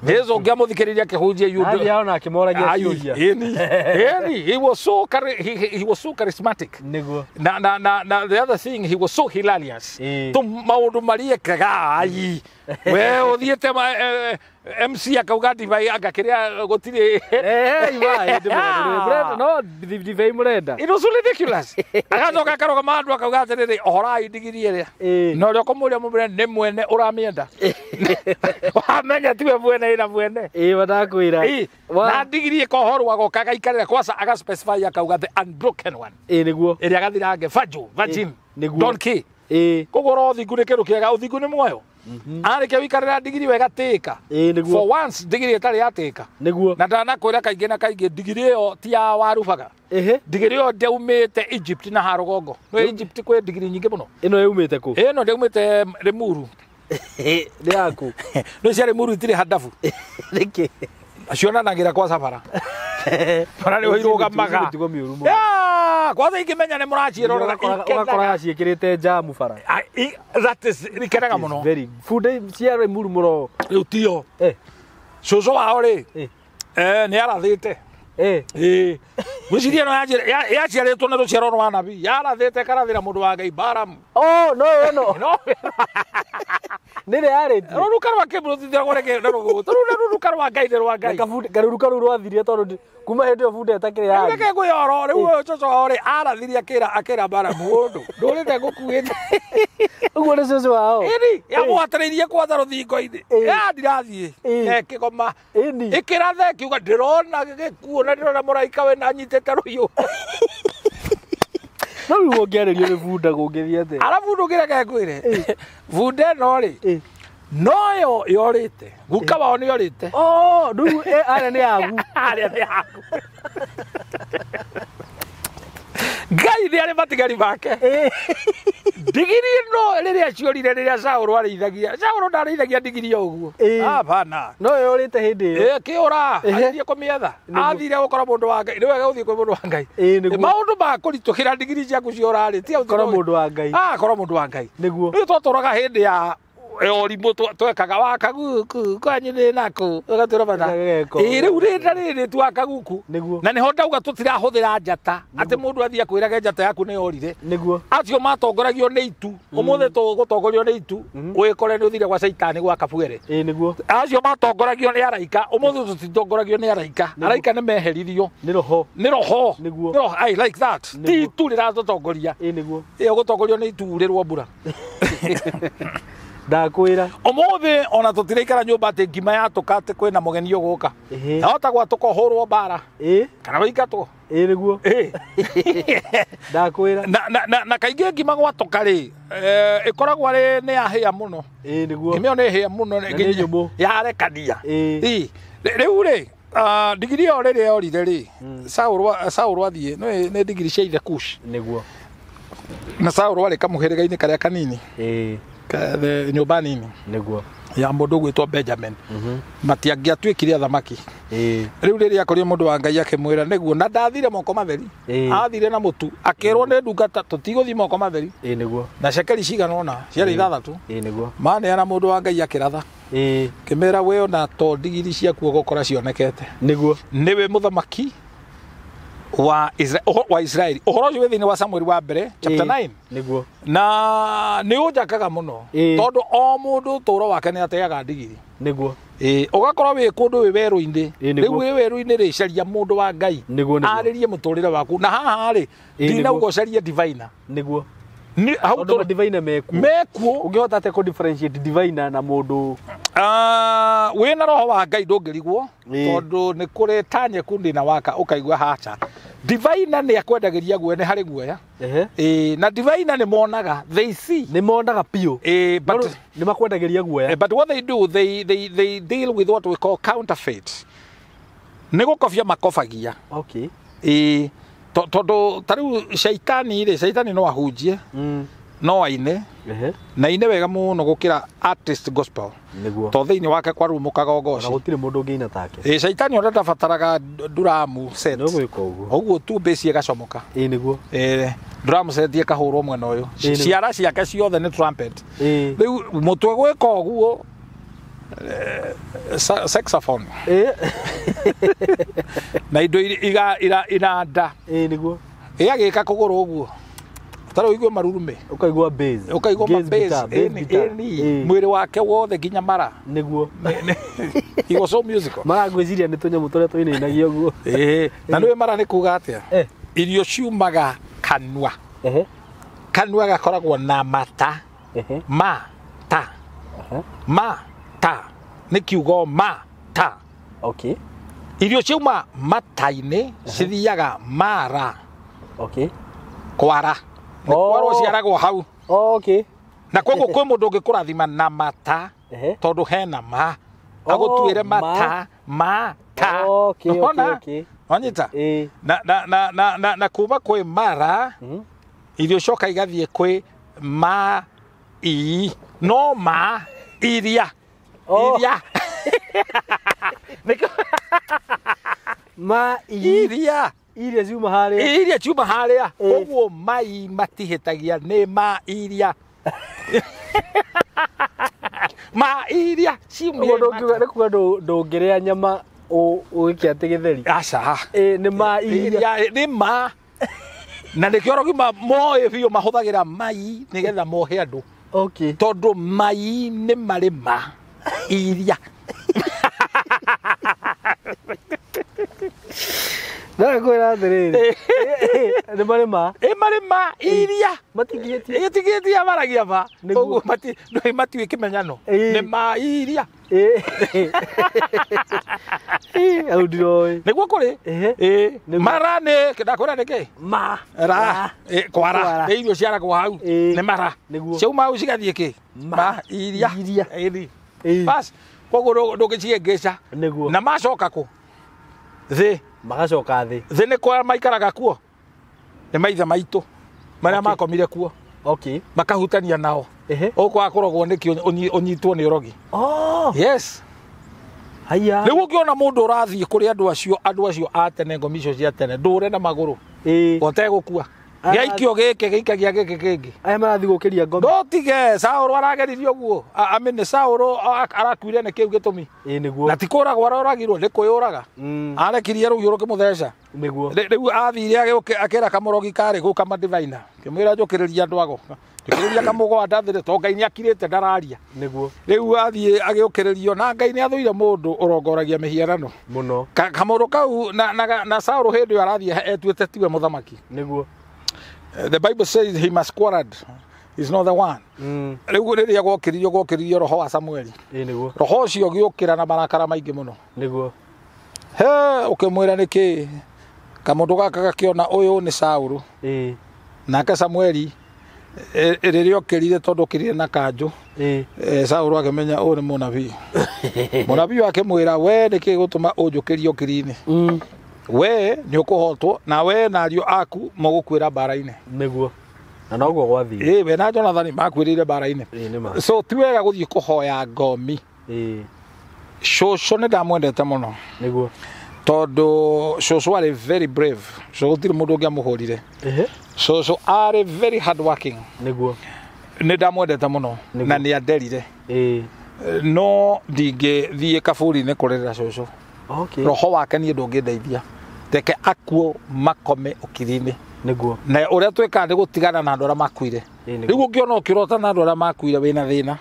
Yezo ngiamuthikiriria kihunjia yudo. Hali aona akimoragia ciuria. He was so charismatic. Niguo. Na the other thing, he was so hilarious. Tu maundu maria kaga ai. We uthiete MC akauga divai agakiria gutire no divai murenda. It was so ridiculous. Agacoka akaroga mandu akauga atiriri ohorai ndigiri iria no rio kumuria mumure ni mwene uramienda wamenya tiwe mwene ina mwene badakwira na ndigiri ikohorwa gokaga ikarira kwasa aga specify akauga the unbroken one niguo iria agathirange virgin donkey kugoro thingu ni kindu kiega uthingu ni muoyo areke wikarira ndigiri wega tika for once ndigiri itari yatika niguo na ndanakwira kaingi na kaingi ndigiri iyo ti ya warubaga ndigiri iyo ndeumite Egypt na harugongo no Egypt kwe ndigiri nyingi muno ino yumite ku ino ndeumite Rimuru ni yaku no cia Rimuru itire hadafu niki acionanagira kwa safara Para ni irugamaga kwanza ikimenya ni muracira ugakora ciikirite jamu bara that is rikenaga muno very food cia Rimuru muro riu tio coco wao ri ni arathite gwiciria no yaciaritwo na ruciaro rwa nabii yarathite karathira mundu wa Ngai Baramu no nire yariti ruruka rwa kiburu thithira goreke ruruka rwa Ngai rwa Ngai garuruka ru rwathirie tondu kuma hindi yo bude etakire ya reke guyoro riu coco ri arathiria akira Baramu undu ndurite gukuite uguo ni coco wao yamwatiririe kwatha ruthingo-ini ndirathie ekigoma ikirathe kiuga ndirona gikuona ndirona muraika we na nyitete ruyu no ruo ngiaririo ni bunda gungithia the arabu ndugireke ngwire bunda no ri noyo yorite guka wao ni yorite ndu aria ni yagu Ngai ni ari matigari make ndigiri no riria ciorire riria Sauro arithagia Sauro ndarithagia ndigiri uguo hapana no yorite hindi kiura athie kumietha athire gukora mundu wa Ngai ni wega uthie kwa mundu wa Ngai maundu ma kuritukhira ndigiri ciaku ciorari ti kora mundu wa Ngai kora mundu wa Ngai niguo ni twaturaga hindi ya orimu twekaga wakaguku kwanyine nako ugatura bana riu rindari twakaguku na niho ndauga tutirahuthira njata ati mundu athia kwiraga njata yaku ni yorire niguo acio matongoragio ni itu umuthe tugutongorio ni itu wikore ni uthire gwa Saitani gwa Kabuere niguo acio matongoragio ni araika umuthe tutitongoragio ni araika ni meheririo ni roho niguo I like that ti tu riratongoria niguo iyo gutongorio ni itu rirwo mbura ndakwira omothe ona tutiraikara nyumba ati ngima yatukate kwina mugeni uguka ahota gwatuka hurwo bara kana waikatwo niguo ndakwira na kaingi ngima gwatuka ri ikoragwo ari ni ahia muno niguo ngima ni ahia muno yarekania riu ri ndigiri yo riri yorire ri Sauro athie ni ndigiri cia ithe Kush niguo na Sauro ari kamuhiriga-ini karia kanini nyumba nini niguo ya mundu gwitwo Benjamin matiangiatuikire athamaki riu riria akorio mundu wa Ngai akimwira niguo na ndathire moko matheri athire na mutu akirwo ni ndungata tutiguthi moko matheri niguo na cekeri cigana ona ciari 6 niguo maneana mundu wa Ngai akiratha kimera we ona to ndigiri ciaku ugokora cionekete niguo niwe muthamaki wa Israeli uhoro ucio thini wa Samuel wa mbere chapter 9 niguo na ni unjakaga muno tondu o mundu turo wake ni ateaga ndigiri niguo ugakorwo wi kundu wi weru-ini riu wi weru-ini ri caria mundu wa Ngai aririe muturire waku na haha ri ndinauga ucarie diviner niguo ni how to diviner mekuo ungihota ate ku differentiate diviner na mundu wina roho wa Ngai ndungirigwo tondu ni kuri tanye kundi na waka ukaigwa hacha diviner ni akwendagiria gwene hari guoya na diviner ni monaga they see ni monaga pio but ni makwendagiria guoya but what they do they deal with what we call counterfeit ni gukofia makofagia tondu tariu Saitani no ahunjie no aine na ine wega muno gukira artist gospel to thiini wake kwa rumukaga ogoci na gutire mundu ngiina take Saitani ona ndabataraga duramu set no gwika uguo uguo tu base igacomoka niguo drum set ikahurwo mwena uyu ciara ciake ciothe ni trumpet riu mutwe gwika uguo saxophone na indo inanda niguo igagika kuguru uguo taro igwe marurume ukaigwa bass mwiri wake wothe nginya mara niguo he was so musical maragwiciria ni tunyamu turia twinainagia uguo na niwe mara ni kuga atia irio ciumaga kanua kanua gakoragwo na mata mata mata ni kiugo mata okay irio ciuma mata-ini cithiaga mara okay kwara kwaro ciaragwo hau okay na koguo kwi mundu ungikurathima na mata tondu hena ma agutwire mata mata okay okay onyita na kuma kwi mara irio coka igathie kwi ma i no ma iria iria ma iria iria ciuma haria koguo mai matihitagia ni ma iria ma iria ciumire nikuga ndungiria nyama ugikia ati githeri aca ni ma iria ni ma na nikio rogima moe biu mahuthagira mai nigetha mohe andu okay tondu mai ni mari ma iria na kwira atiriri ni mari ma iria matingitia maragia ma uguo mati kimenyano ni ma iria au ndiroi niguo kuri marane ndakwira niki ra kwara irio ciaragwo hau ni mara ciauma hau cigathie ki ma iria bas koguo ndungiciengeca na macoka ku thi magacoka thi ni kwa maikaraga kuo ni maitha maitu maria makomire kuo okay makahutania nao ukwa akoragwo niki unyitwo ni urogi yes haya nigu kiona mundu urathie kuri andu acio atene ngomi icio cia tene ndure na maguru otegukua gaikio gike gikagia gike kingi aya marathi gukiria ngoma ndotige Sauro arageririo guo amene Sauro arakwire ne kiu gitumi niguo na tikuragwo aroragirwo ni kuyuraga arekirie ru yuro kimutheca niguo riu athire akera kamorogi kari guka madivina kimwira njukiriria andu ago tukiriria kamugo ndathire to Ngai ni akirite ndararia niguo riu athie agiukiririo na Ngai ni athuire mundu urongoragia mihiarano muno kamoro kau na Sauro hindi arathie etuite tiwe muthamaki niguo the Bible says he must quarreled. He's not the one. Riu riria gwokiririo roho wa Samueli. Niguo. Roho cio giukira na marakara maingi muno. Niguo. He ukimwira niki kamundu gaka gakiona uyu ni Sauro. Nake Samueli riria okirire tondu okirire na kanju. Sauro akimenya uyu ni munabii. Munabii akimwira we niki gutuma unjukirio kirini. We ni ukuhotwo na we na ario aku mugukwira bara-ini niguo na noguo gwathii we na Jonathan makwirire bara-ini so tiwega guthii kuhoya ngomi shosho ni ndamwendete muno niguo tondu shosho are very brave so gutiri mundu ungiamuhurire shosho are very hard working niguo ni ndamwendete muno na ni anderire no ndingithie kaburi-ini kurerera shosho okay roho wake ni ndungindeithia teke akuo makome ukirini niguo na uria tweka ndi gutigana na andu aria makuire riu ungiona ukirota na andu aria makuire wina thina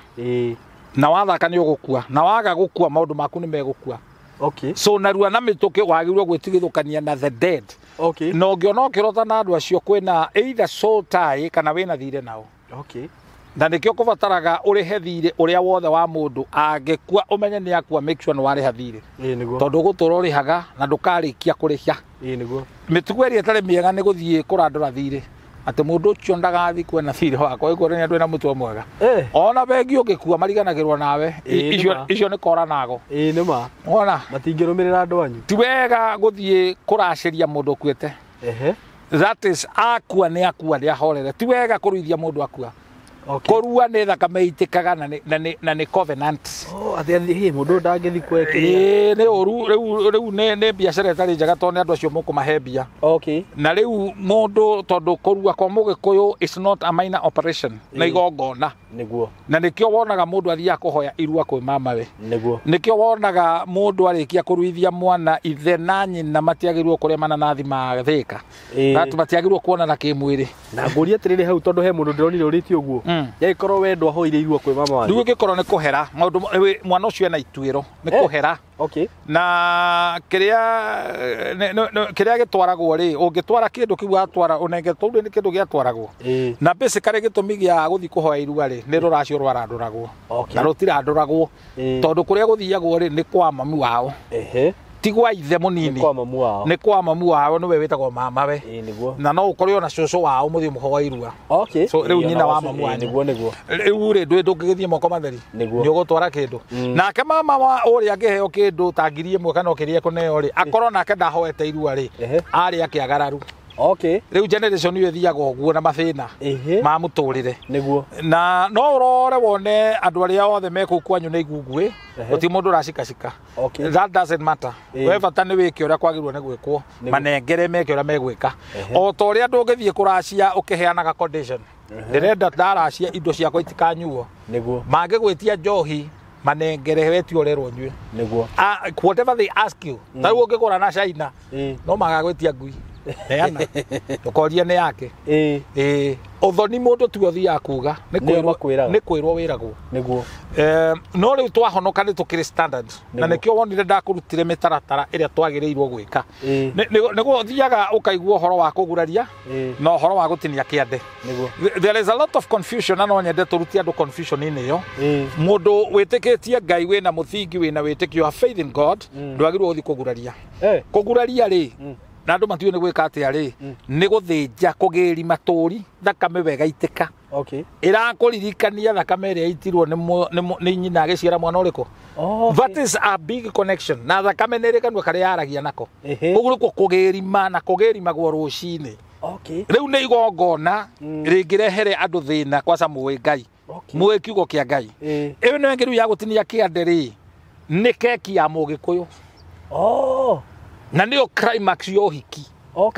na wathaka ni ugukua na waga gukua maundu maku ni megukua okay so narua na mituki wagirwo gwitigithukania na the dead okay no ungiona ukirota na andu acio kwina either soul tie kana wina thire nao okay na nikio kubataraga urihe thire uria wothe wa mundu angikua umenye ni akua make sure no wariha thire niguo tondu gutura urihaga na ndukarikia kurihia niguo mitugo iri etare miega ni guthie kurandura thire ati mundu ucio ndagathi kwena thire wako igore ni andu ena mutwe mwega ona bengi ungikua mariganagirwo nawe icio ni kora nago nima ona matingirumirira andu anyu ti wega guthie kuraciria mundu kwete that is akua ni ahorere ti wega kuruithia mundu akua Korua nä thakame itikaga na nä covenant. Athi mundu ndangithi kweke. Nä oru riu nä biacara itarä njega tondå nä andå acio mũkũmahe mbia. Na riu mundu tondu korua kwa Mũgĩkũyũ is not a minor operation. Na igongona. Niguo. Na nikio wonaga mundu athiaga kuhoya irua kwi mamawe. Niguo. Nikio wonaga mundu arikia kuruithia mwana ithe na nyina matiagirwo kuria mananathi mathika. Atu matiagirwo kuonana kimwiri. Na nguria atiriri hau tondu he mundu ndironire uriti uguo. Yaikorwo wendo ahoire irua kwi mama wanyu. Riu gikorwo ni kuhera maundu mwana ucio ena ituiro ni kuhera. Na kiria gitwaragwo ri ungitwara kindu kiu atwara unenge tondu ni kindu giatwaragwo. Na basically gitumi gia guthi kuhoya irua ri ni ruracio rwaranduragwo. Na rutiranduragwo tondu kuria guthiagwo ri ni kwa mami wao. Tigwa ithe munini ni kwa mamu wao niwe witagwo mamawe na no ukoryo na cucu wao muthi muhoya irua. So riu nyina wa mamu wanyu riu ri ndungigithie moko matheri ni ugutwara kindu nake mama wa uria angiheo kindu ta ngiri imwe kana ukiria kuneo ri akorwo nake ndahoete irua ri ari akiagararu. Riu generation iyo thiaga uguo na mathina ma muturire niguo na no urore wone andu aria othe meku kwanyu ni igungwe uti mundu racikacika. That doesn't matter. We bata ni wiki uria kwagirwo ni gwikwo manengere meke uria megwika o to uria ndungithie kuracia ukiheanaga condition ndirenda ndaracia indo ciakwa itikanyuo niguo mangigwitia njohi manengere weti orerwo nyue niguo whatever they ask you tau ungigura na China no magagwitia ngui neana tukoria ne yake uthoni mundu tu othia kuga ni kwirwo wiragwo niguo no riu twahonoka ni tukiri standard na nikio wonire ndakurutire mitaratara iria twagirirwo gwika niguo thiaga ukaigua horo wa kuguraria no horo wa gutinia kiande niguo there is a lot of confusion and onye turuti andu confusion ini yo mundu witikitie Ngai wina muthingi wina witikio a faith in God ndwagirwo uthi kuguraria ri na andu matiwe ni gwika atia ri ni guthinja kugiri maturi thakame wega itika irakuririkania thakame iria itirwo ni nyina agiciara mwana uriku. That is a big connection na thakame ni rikanwa kare yaragia nako uguo ko kugirima na kugirimagwo rucini. Riu ni igongona ringirehere andu thina kwa samuwe Ngai muwe kiugo kia Ngai iyo ni ngiru ya gutinia kiande ri ni keki ya Mũgĩkũyũ na niyo climax yo hiki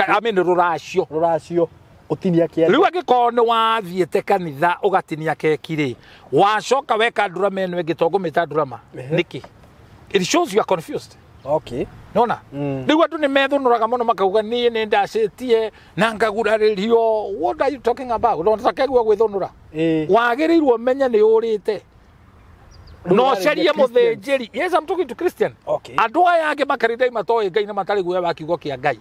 amene ruracio utinia kiande riu agiko ni wathiete kanitha ugatinia keki ri wacoka weka drama eno gitongo mita drama niki it shows you are confused. Nona riu andu ni methunuraga muno makauga ni ndacitie na ngaguraririo. What are you talking about? Don't takegwa gwithunura wagirirwo menya ni urite no sharia muthinjiri. Yes, I'm talking to Christian. Andu aya ange makarithai matoi Ngai na matari guya wa kiugo kia Ngai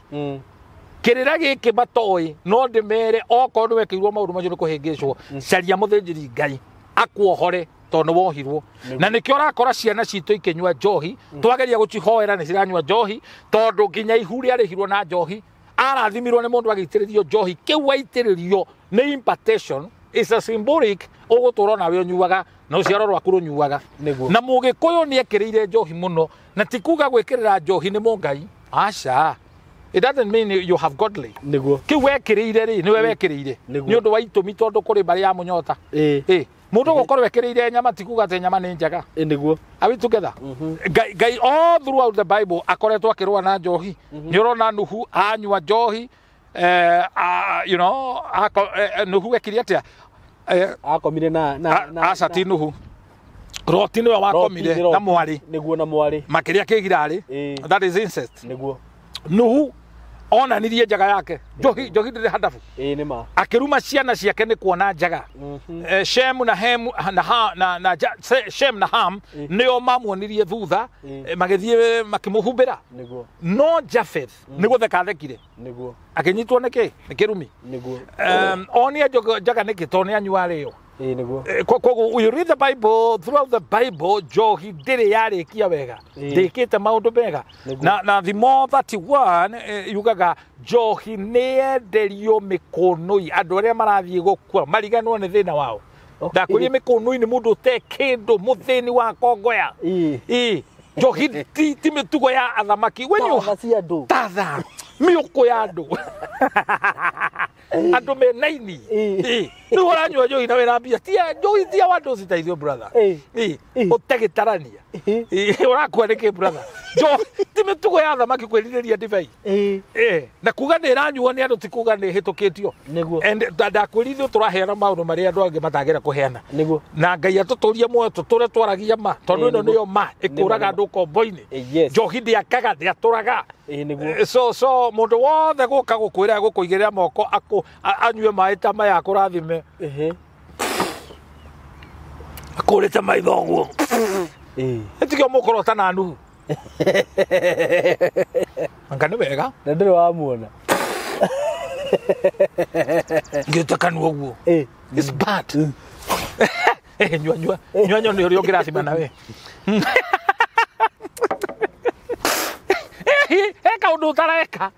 kirira giki matoi no ndimere oko ni wekirwo maundu macio ni kuhingicwo sharia muthinjiri Ngai akuohore tondu wohirwo na nikio rakora ciana citu ikinywa njohi twageria gucihoera ni ciranywa njohi tondu nginya ihuri arihirwo na njohi arathimirwo ni mundu agitiririo njohi kiu waitiririo ni impartation is a symbolic uguturwo nawe unyuaga na uciaro rwaku runyuaga na Mũgĩkũyũ ni ekirire njohi muno na tikuga gwikirira njohi ni mungai aca. It doesn't mean you have godly niguo kiu wekirire ri ni we wekirire ni undu wa itumi tondu kuri bari ya munyota mundu gukorwo wekirire nyama tikuga te nyama ni njega niguo. Are we together? Ngai all throughout the Bible akoretwo akirwa na njohi ni urona Nuhu anywa njohi you know Nuhu ekiria atia akomire na acati Nuhu Roti niwe wakomire na mwari niguo na mwari makiria kigirari that is incest niguo Nuhu ona nirie njaga yake njohi ndire hadafu ni ma akiruma ciana ciake ni kuona njaga Shem na Ham na Shem na Ham nio mamuonirie thutha magithie makimuhumbira niguo no Japheth niguo thekathekire niguo akinyitwo niki Irumi niguo onia njaga niki toni anyuario you read the Bible, throughout the Bible, njohi ndiri yarikia wega ndikite maundu mega na the more 31 yugaga njohi nienderio mikonoi andu aria marathie gukua mariganwo ni thina wao ndakurie mikonoi ni mundu te kindu muthini wa kongoya njohi ti mitugo ya athamaki wenyu tatha miuko ya andu andu me naini ni uranyua njohi na wena mbia tia njohi tia wandu citeithio brother utegitarania urakua niki brother jo ti mitugo ya thamaki kwiririria ndivei na kuga ni iranyuo ni andu ti kuga ni hitukitio ndakwirithio turaheana maundu maria andu angi matagira kuheana na Ngai atuturie muoyo tuture twaragia ma tondu ino niyo ma ikuraga andu kombo-ini njohi ndiakaga ndiaturaga so mundu wothe guka gukwira gukuigirira moko anyue mai ta maya akurathime akurite maitho guo etikio mukorota na nuhu anga ni wega na ndiri wa muona ngitaka nuo guo it's bad nyua ni uri ngirathima nawe heka undu utareka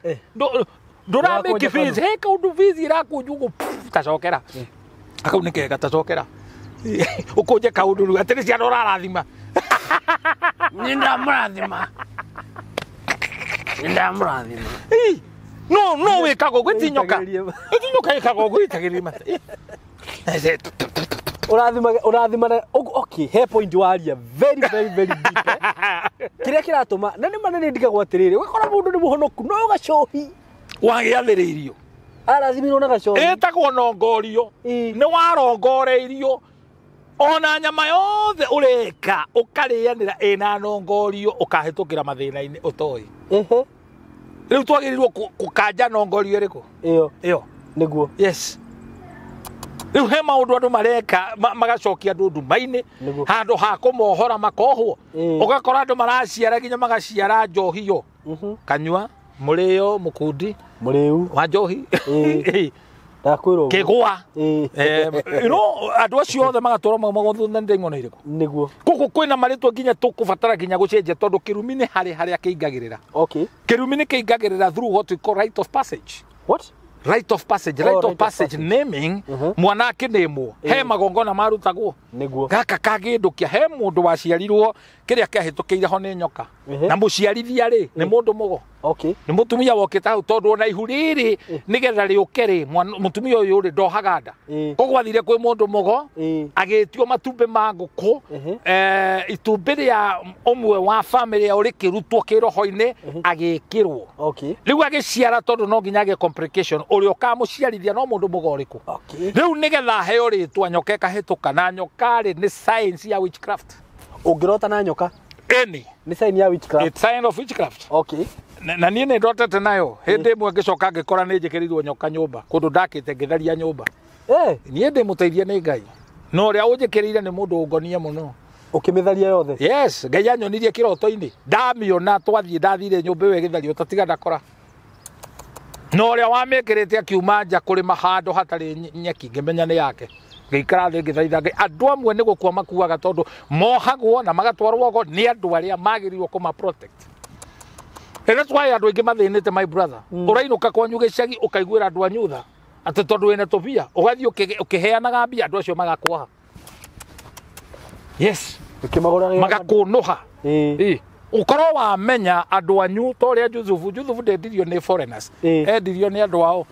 ndurame kifizi heka undu fizi irakunjugu tacokera akau ni kega tacokera ukuje kaundu atiri cia urarathima ninda murathima no wikago gwitinyoka ikago gwitagirima urathima okay he point waria very deep kiria kiratuma na ni manene ndigagwo atiriri wikora mundu ni muhonoku no gacohi wagiathiririo arathimirwo na gacohi etagwo nongorio ni warongoreirio ona nyama yothe ureka ukarianira ina nongorio ukahitukira mathina-ini utoi riu twagirirwo kukanja nongorio iriku iyo niguo yes riu he maundu andu mareka magacokia andu nduma-ini handu ha kumohora makohwo ugakora andu maraciara nginya magaciara njohio kanyua murio mukundi muriu wa njohi ndakwirwo kigwa andu acio othe magatwara magothuna ndeng'ono iriku niguo kuku kwina maritwa nginya tukubatara nginya gucenjia tondu kirumi ni haria kiingagirira kirumi ni kiingagirira through what we call right of passage right of passage naming mwanake nemwo he magongona marutagwo gaka kagindukia he mundu waciarirwo kiria kiahitukiire ho ni nyoka na muciarithia ri ni mundu mugo ni mutumia wokita hau tondu ona ihu riri nigetha riuke ri mutumia uyu ri ndohaga nda koguo athire kwi mundu mugo agitio matumbi ma nguku itumbi ria umwe wa family ya uri kirutwo kiroho-ini agikirwo riu agiciara tondu no nginya age complication uri ukamuciarithia no mundu mugo uriku riu nigetha heo ritwa nyoka kahituka na nyoka ri ni science ya witchcraft ungirota na nyoka ni sign ya witchcraft it's sign of witchcraft na niĩ nĩ ndotete nayo hĩndĩ ĩmwe ngĩcoka ngĩkora nĩ njĩkĩrirwo nyoka nyũmba kũndũ ndakĩte ngĩtharia nyũmba niĩ ndĩmũteithie nĩ Ngai no ũrĩa ũnjĩkĩrĩire nĩ mũndũ ũngonia mũno ũkĩmĩtharia yothe yes Ngai anyonirie kĩroto-inĩ ndamĩona twathiĩ ndathire nyũmba ĩyo ĩgĩthario tatiga ndakora no ũrĩa wamĩkĩrĩte akiuma nja kũrĩma handũ hatarĩ nyeki ngĩmenya nĩ yake ngĩikara thĩ ngĩthaitha Ngai andũ amwe nĩ gũkua makuaga tondũ mohagwo na magatwarwo go nĩ andũ arĩa magĩrĩirwo kũma protect. That's why andũ aingĩ mathĩnĩte my brother ũrainũka kwanyu gĩcagi ũkaiguĩra andũ anyu tha atĩ tondũ wĩna tũbia ũgathiĩ ũkĩheanaga mbia andũ acio magakuaha yes magakũnũha ukorwo wamenya andũ anyu ta ũrĩa Juthubu ndendirio nĩ foreigners endirio nĩ andũ ao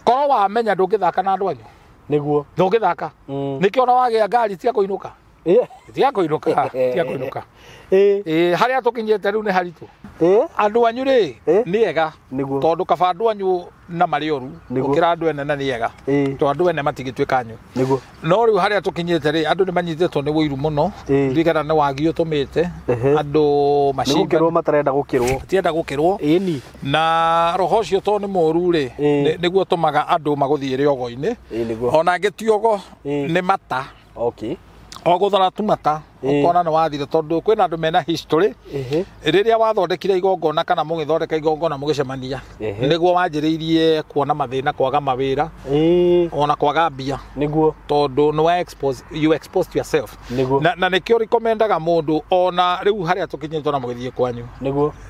korwo wamenya ndũngĩthaka na andũ anyu niguo ndũngĩthaka nĩkĩo ona wagĩa ngari tia kũinũka tia kũinũka harĩa tũkinyĩte rĩu nĩ haritũ andũ anyu rĩ nĩ ega tondũ kaba andũ anyu na marĩ oru gũkĩra andũ ene na nĩ ega tondũ andũ ene matigĩtuĩka anyu no rĩu harĩa tũkinyĩte rĩ andũ nĩ manyitĩtwo nĩ wũiru mũno ndirikana nĩ wagi ũtũmĩte andũ macingĩrwo matarenda gũkĩrwo tienda gũkĩrwo na roho ũcio tondũ nĩ mũru rĩ nĩguo tũmaga andũ magũthiĩ rĩogo-inĩ ona angĩ ti ogo nĩ mata ogũthara tu mata ukona nĩ wathire tondũ kwĩna andũ mena history rĩrĩa wathondekire igongona kana mũgĩthondeka igongona mũgĩcemania nĩguo wanjĩrĩirie kuona mathĩna kwaga mawĩra ona kwaga mbia nĩguo tondũ you exposed yourself na nĩkĩo recomendaga mũndũ ona rĩu harĩa tũkinyĩtwo na mũgĩthiĩ kwanyu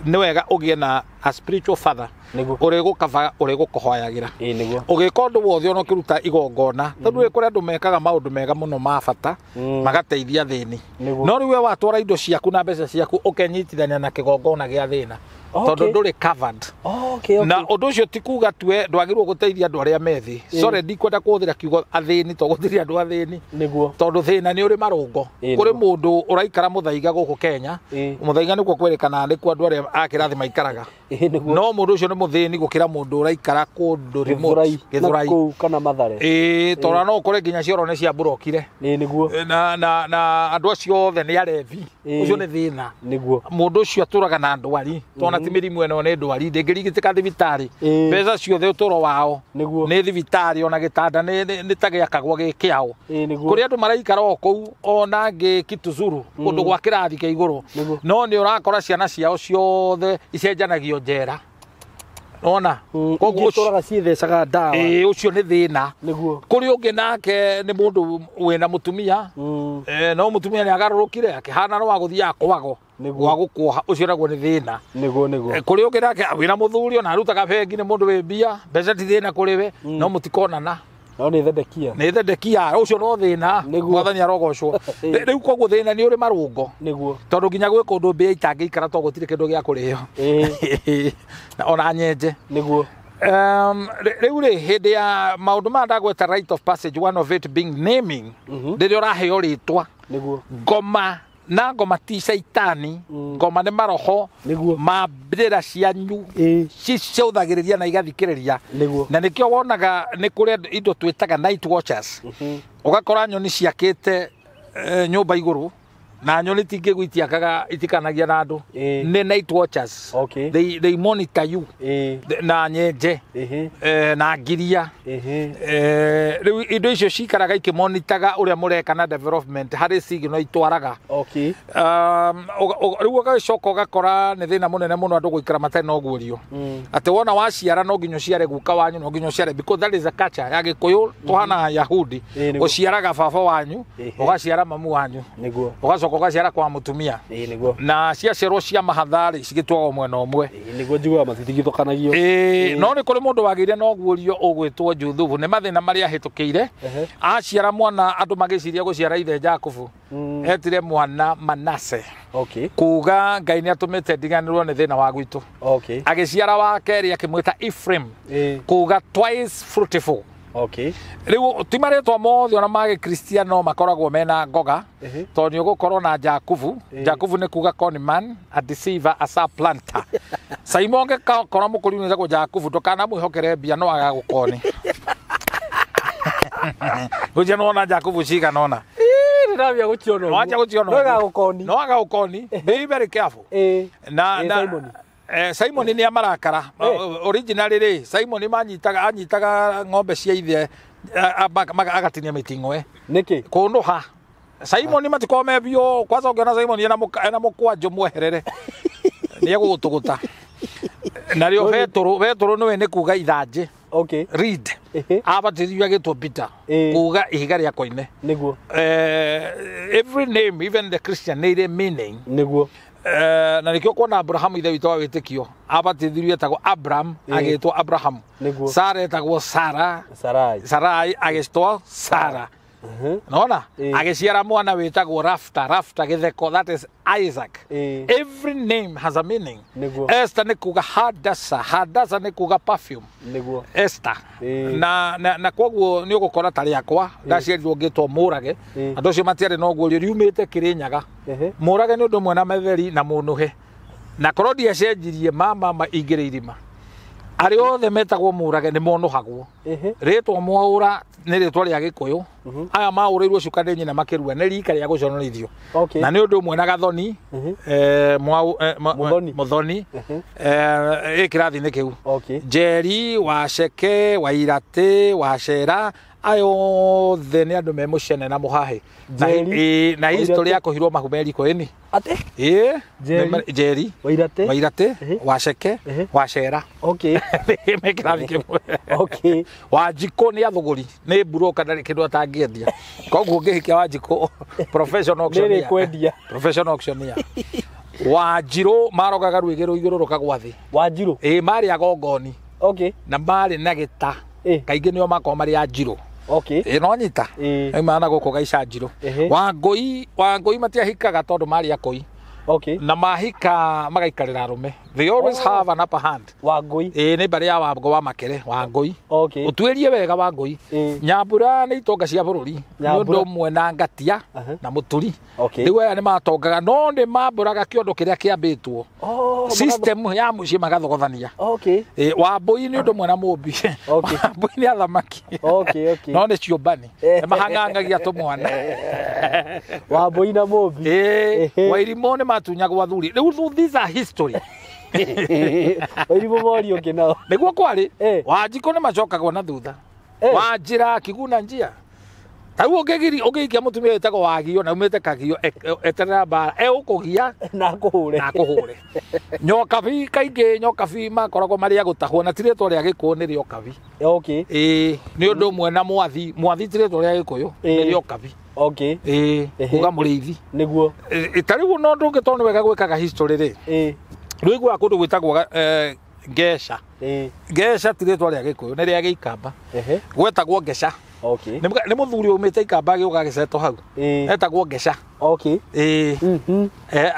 nĩ wega ũgĩe na a spiritual father ũrĩgũkaba ũrĩgũkũhoyagĩra ũgĩka ũndũ wothe ona ũkĩruta igongona tondũ nĩ kũrĩ andũ mekaga maũndũ mega mũno ma bata magateithia thĩni no rĩu we watwara indo ciaku na mbeca ciaku ũkenyitithania na kĩgongona gĩa thĩna tondu nduri covered. Na undu ucio ti kuga tue ndwagirwo guteithia andu aria methi. Sorry ndikwenda kuhuthira kiugo athini to guthiria andu athini. Niguo. Tondu thina ni uri marungo. Kuri mundu uraikara muthaiga guku Kenya. Muthaiga nikuo kwerekana ni ku andu aria akirathi maikaraga. No mundu ucio ni muthini gukira mundu uraikara kundu remote Githurai kana Mathare. Tondu no ukore nginya cioro ni cia burokire. Niguo. Na andu acio othe ni arevi. Ucio ni thina. Niguo. Mundu ucio aturaga na ndwari. Tona ti mirimu eno ni ndwari ndingirigitika thibitari. Mbeca ciothe uturo wao ni thibitari ona gitanda ni tagiakagwo gikiao. Kuri andu maraikara o kou ona ngi Kituzuru kundu gwa kirathi kia iguru. No ni urakora ciana ciao ciothe icenjanagio njera. Ona koguo turaga cithecaga dawa ucio ni thina. Kuri ungi nake ni mundu wina mutumia no mutumia ni agarurukire akihana no waguthia kwago gwa gukuoha ucio naguo ni thina. Kuri ungi nake wina muthuri ona arutaga bengi ni mundu wi mbia mbeca ti thina kuri we no mutikonana. No ni thendekia. Ni thendekia ucio no thina. Mwathani arogocwo. Riu koguo thina ni uri marungo. Tondu nginya gwi kundu mbia itangiikara to gutire kindu gia kurihio. Ona nyenje. Riu ri hindi ya maundu ma ndagweta rite of passage, one of it being naming. Riria uraheo ritwa. Ngoma na ngoma ti saitani. Ngoma ni maroho mambira cianyu ciceuthagiriria na igathikiriria. Na nikio wonaga ni kuri indo twitaga night watchers. Ugakora nyoni ciakite nyumba iguru na nyoni tingigwitiakaga itikanagia na andu ni night watchers. They monitor you. Na nyenje na ngiria riu indo icio cikaraga ikimonitaga uria murekana development hari signal itwaraga. Riu ugacoka ugakora ni thina munene muno andu guikara matari no guorio ati wona waciara no nginyo ciare guka wanyu no nginyo ciare because that is a culture ya Gikuyu tuhana Yahudi uciaraga baba wanyu ugaciara mamu wanyu ugacoka ugaciara kwa mutumia na ciacerwo cia mahathari cigitwagwo mwena umwe niguo njiguaga matitigithukanagio no ni kuri mundu wagire no guorio ugwitwo Juthubu ni mathina maria hitukire aciara mwana andu magiciria guciara ithe Jakubu etire mwana Manase kuga Ngai ni atumite ndiganirwo ni thina wa gwitu agiciara wa keri akimwita Ephraim kuga twice fruitful. Riu timaretwa mothe ona mage Kristiano makoragwo mena ngoga tondu ni ugukorwo na Jakubu. Jakubu ni kuga con man, a deceiver, a supplanter. SYMO nge kora mukuri ni zago Jakubu ndokana mwihokere mbia no agagukoni. Uje no na Jakubu ciga nona ndabia guciono no agagukoni be very careful. SYMO ni amarakara originally ri SYMO ni anyitaga ng'ombe cia ithe agatinia miting'we niki kundu ha SYMO ni matikome bio kwanza ungiona SYMO ni ena mukwanjo mweherere ni egugutuguta na rio vetoro niwe ni kuga ithanje read abatithio agitwo Peter kuga ihiga ria koine niguo every name even the Christian need a meaning niguo na nikio kuona Abraham ithe witwa witikio abatithirio etagwo Abraham agitwo Abraham Sara etagwo Sarai agitwo Sara nona agiciara mwana witagwo Rafta githeko that is Isaac. Every name has a meaning. Esther ni kuga Hadasa ni kuga perfume Esther na koguo ni ugukora tari yakwa ndaciarirwo ngitwo Murage andu cio matiari no guorio riumite Kirinyaga Murage ni undu mwena metheri na munuhe na korodi acenjirie mama ingire irima ari othe metagwo Murage ni monuhagwo ritwa Mwaura ni ritwa ria Gikuyu aya maurirwo cukande nyina makirua ni rika ria guconorithio na ni undu mwena Gathoni Muthoni ikirathi ni kiu Njeri Waceke Wairate Wacera ayo the ni andu memucene na muhahe na history ya kuhirwo mahumeri koeni ate Njeri Wairate Waceke Wacera mekirathi kimwe Wanjiko ni athuguri ni buroka ndari kindu atangiendia koguo ngihikia Wanjiko professional auctioneer Wanjiro marogaga rwigiro iguru rukagwa thi Wanjiro mari agongoni na mari na gita kaingi nio makoma mari Anjiro no nyita mana guko gaica Anjiro Wangui matiahikaga tondu mari akoi na mahika magaikarira arume They always have an upper hand. Wangui. Nĩ mbarĩ ya Wambo wa Makere, Wangui. Okay. Ũtuĩrie wega Wangui. Nyambura nĩ itonga cia bũrũri. Nĩ ũndũ ũmwe na Ngatia na Mũturi. Rĩu aya nĩ matongaga no nĩ mambũraga kĩondo kĩrĩa kĩambĩtwo. System ya mũciĩ magathogothania. Okay. Wambui nĩ ũndũ ũmwe na Mũmbi. Wambui nĩ athamaki. Okay. No nĩ ciũmbani. Nĩ mahang'angagia tũmwana. Wambui na Mũmbi. Wairimũ nĩ matunyagwo athuri. Rĩu these are history. Wairimũ mori ũngĩ nao. Nĩguo kwarĩ. Wanjikũ nĩ macokagwo na thutha. Wanjira Kiguna njia. Tau ũngĩikia mũtumia wĩtagwo Wagio na umĩte Kagio eterera mbara ũkũgia na kũhũre. Nyokabi kaingĩ nyokabi makoragwo marĩ agũtahwo na tirĩtwo rĩa Gĩkũyũ nĩ rĩokabi. Okay. Nĩ ũndũ ũmwe na mwathi tirĩtwo rĩa Gĩkũyũ nĩ rĩokabi. Okay. Kuga mũrĩithi. Nĩguo. Tarĩu no ndũngĩtona wega gwĩkaga history rĩ. Rĩu igwa kũndũ gwĩtagwo Ngesha. Ngesha tirĩtwo rĩa Gĩkũyũ nĩ rĩa Gĩikamba. Gwetagwo Ngesha. Okay. Nĩ mũthuri umĩte Ikamba agĩũka gĩceto hau. Etagwo Ngesha. Okay.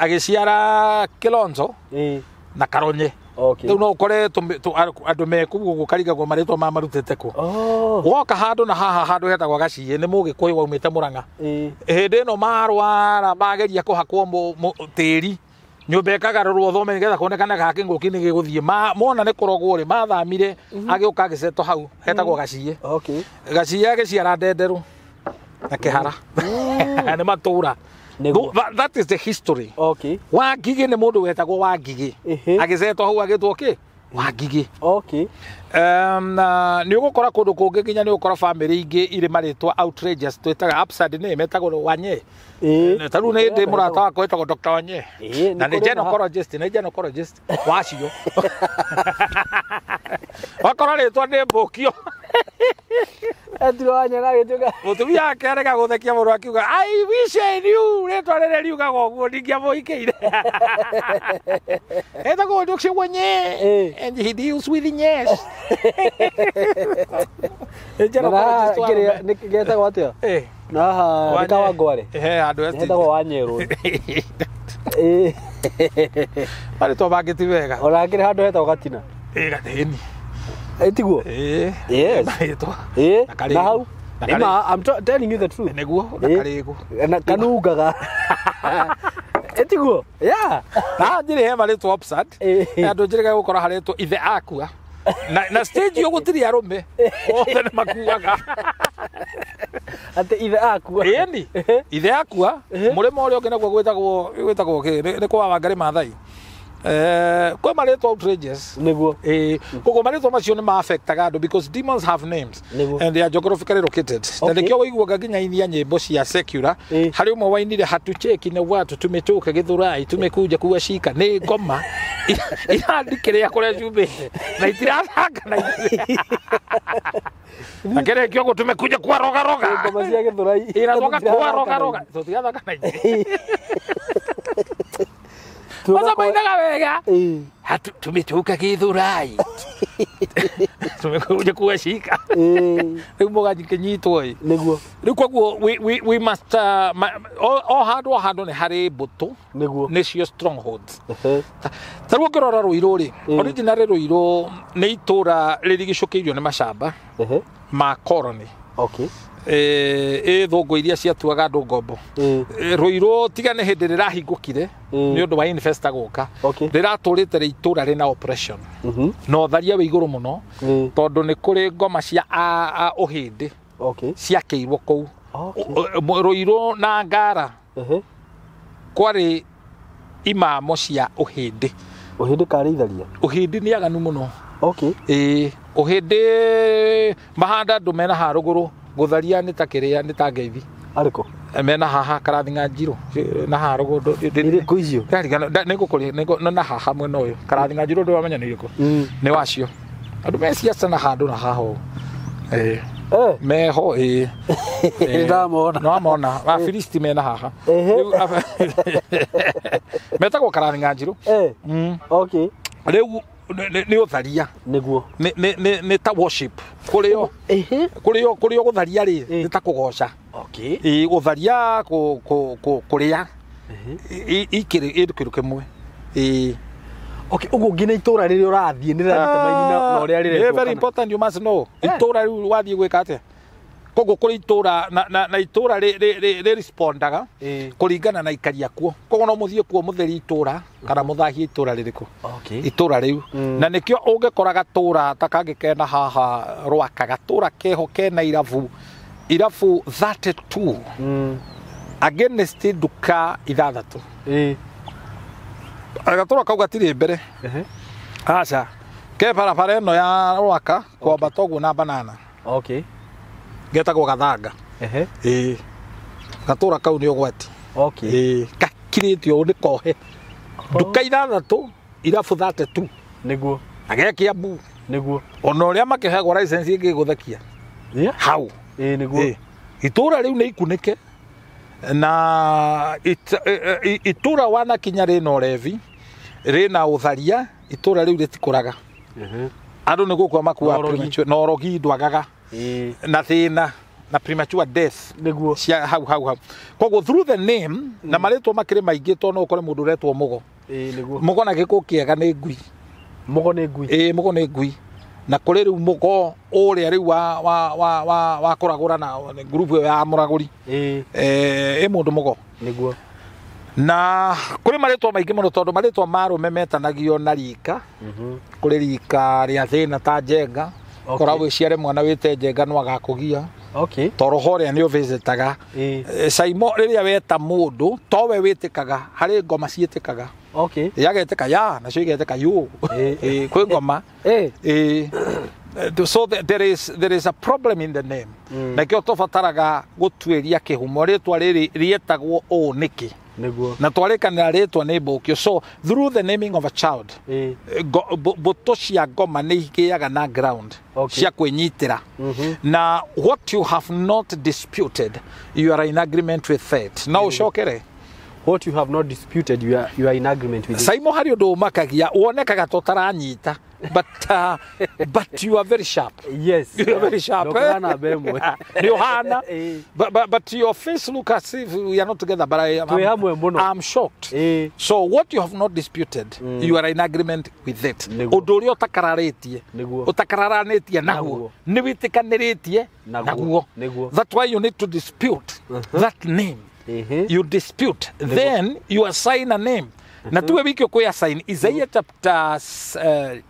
Agĩciara Kilonzo na Karonye. Okay. Rĩu no ũkore andũ mekuo gũkarigagwo marĩtwa marutĩte kũ. Woka handũ na haha handũ hetagwo Gaciĩ nĩ Mũgĩkũyũ waumĩte Mũrang'a. Hĩndĩ ĩno marwara mageria kũhakwo tĩri. Nyũmba ĩkagarũrwo thome nĩgetha kuonekana ga kĩngũki nĩ gĩgũthiĩ mona nĩ kũrogwo rĩ mathamire agĩũka gĩceto hau hetagwo Gaciĩ. Okay. Gaciĩ agĩciara Ndenderũ na Kĩhara nĩ matũra. That is the history. Okay. Wangigĩ nĩ mũndũ wetagwo Wangigĩ agĩcetwo hau agĩtwo kĩ Wangigĩ. Okay. Nĩ ũgũkora kũndũ kũngĩ nginya nĩ ũgũkora family ingĩ irĩ marĩtwa outrageous twĩtaga absurd name metagwo Wanye. Tarĩu nĩ ndĩ mũrata wakwa wetagwo Dr. Wanye na nĩ gynecologist wacio. Wakora rĩtwa nĩ Mbũkio. Mũtumia wake arega gũthekia mũndũ akiuga I wish I knew rĩtwa rĩrĩ riugaga ũguo ndingĩamũhikĩire. Etagwo Dr. Wanye and he deals with yes. Nĩ getagwo atĩa? Na haha Kawangware. Andũ esti. Etagwo Wanyerũ. Marĩtwa mangĩ ti wega. Ona ngĩrĩ handũ hetagwo Gatina. Gatĩni. Etiguo? Yes. Na hau? I'm telling you the truth. Nĩguo na Karĩgũ. Na Kanungaga. Etiguo? Yeah. Na njĩrĩ he marĩtwa absurd. Andũ njĩrĩga gũkora harĩtwo ithe akua. Na stage yo gũtirĩ arũme. Othe nĩ makuaga. Ate ithe akua. Ĩni. Ithe akua. Mũrĩmo ũrĩa ũngĩ naguo gwĩtagwo nĩ kwa Wangari Maathai. Kwa marĩtwa outrageous. Nĩguo. Koguo marĩtwa macio nĩ ma-affectaga andũ because demons have names and they are geographically located. Na nĩkĩo ũiguaga nginya inia nyĩmbo cia secular. Harĩ ũmwe wainire hatucheki na watu tumetoka Githurai tumekuja kuwashika nĩ ngoma irandikĩrĩa kũrĩa ciumĩte na itirathaka na ithuĩ. Na kĩrĩkĩo ũguo tumekuja kwa roga. Ngoma cia Githurai. Inatoka kwa roga. Tũtigathaka na ithuĩ. Sasa mainaga wega. Tumetoka Githurai. Tumekuja kuwashika. Rĩu mũganyitwo ĩ. Nĩguo. Rĩu koguo we must handũ nĩ harĩ mbũtũ. Nĩguo. Nĩcio strongholds. Tarĩu ũngĩrora Ruiru rĩ. Originally Ruiru nĩ itũra rĩrigicũkĩirio nĩ macamba ma colony. Okay. Thũngũ iria ciatuaga andũ ngombo. Ruiru tiga nĩ hĩndĩ rĩrahingũkire nĩ ũndũ wa investor gũka. Rĩratũrĩte rĩ itũra rĩna oppression. Na ũtharia wĩ igũrũ mũno tondũ nĩ kũrĩ ngoma cia ũhĩndĩ ciakĩirwo kũu. Ruiru na Ngara kwarĩ imamo cia ũhĩndĩ. Ũhĩndĩ karĩitharia. Ũhĩndĩ nĩ aganu mũno. Okay. Ũhĩndĩ mahanda andũ mena ha rũgũrũ gũtharia nĩ ta kĩrĩa nĩ ta ngeithi. Arĩkũ? Mena haha Karathinga Njirũ na ha rũgũndũ. Irĩkũ icio? Nĩ ngũkũrĩa na haha mwena ũyũ. Karathinga Njirũ ndĩwamenya nĩ irĩkũ? Nĩ wacio. Andũ me ciaca na handũ na haha ũũ. Meho ndamona. No amona Afilisti mena haha. Metagwo Karathinga Njirũ. Okay. Rĩu nĩ ũtharia. Nĩguo. Nĩ ta worship. Kũrĩo gũtharia rĩ nĩ ta kũgoca. Okay. Gũtharia kũrĩa ikĩrĩ kĩndũ kĩmwe. Okay, ugo ngina itura riri urathie ni determine na uria riri. Very important, you must know. Itura riu wathie gwika atia. Koguo kuri itura na itura ri respondaga kuringana na ikaria kuo. Koguo no muthie kuo mutheri itura kana muthahie itura ririku. Okay. Itura riu. Na nikio ungikora gatura takangikena haha rwaka gatura keho kena irabu 32. Against duka ithathatu. Agatura kau gatiri mbere. Acha. Ke barabara ino ya rwaka kwamba toguo na banana. Okay. Getagwo gathanga. Gatura kau ni ugwati. Okay. Gakiritio ni kohe. Duka ithathatu irabu 32. Niguo. Agekia bu. Niguo. Ono uria makihagwo license ingi guthakia. Hau. Niguo. Itura riu ni ikunike. Na itura wana kinya rino revi rina utharia itura riu ritikuraga andu ni gukwa makuwa premature no rogi ndwagaga na thina na premature death niguo cia hau koguo through the name na maritwo makire maingi to no ukore mundu retwo mugo niguo mugo na giko kiega ni ngui mugo ni ngui mugo ni ngui na kuri riu mugo uria riu wa kuragura na group ya muraguri mundu mugo niguo na kuri maritwo maingi muno tondu maritwo marume metanagio na rika kuri rika ria thina ta njenga koragwo ciare mwana wite njenga no agakugia toroho ria ni uvizitaga SYMO riria weta mundu towe witikaga hari ngoma ciitikaga yageteka ya na cio igeteka yu kwi ngoma so there is a problem in the name na kio tofataraga gutweria kihumo ritwa riri rietagwo o niki na twarikanira ritwa ni mbukio so through the naming of a child boto cia ngoma ni ikiaga na ground cia kwinyitira na what you have not disputed you are in agreement with it na ucokere what you have not disputed you are in agreement with it SYMO hari undu makagia wonekaga totaranyita but you are very sharp. Yes, you are very sharp. But your face look as if we are not together. But I'm shocked. So what you have not disputed, you are in agreement with it. Odorio takarareti, otakararanetia naguo, niwitikaneritie naguo. That's why you need to dispute that name. You dispute, then you assign a name. Na tuwe wiki kwa assign Isaiah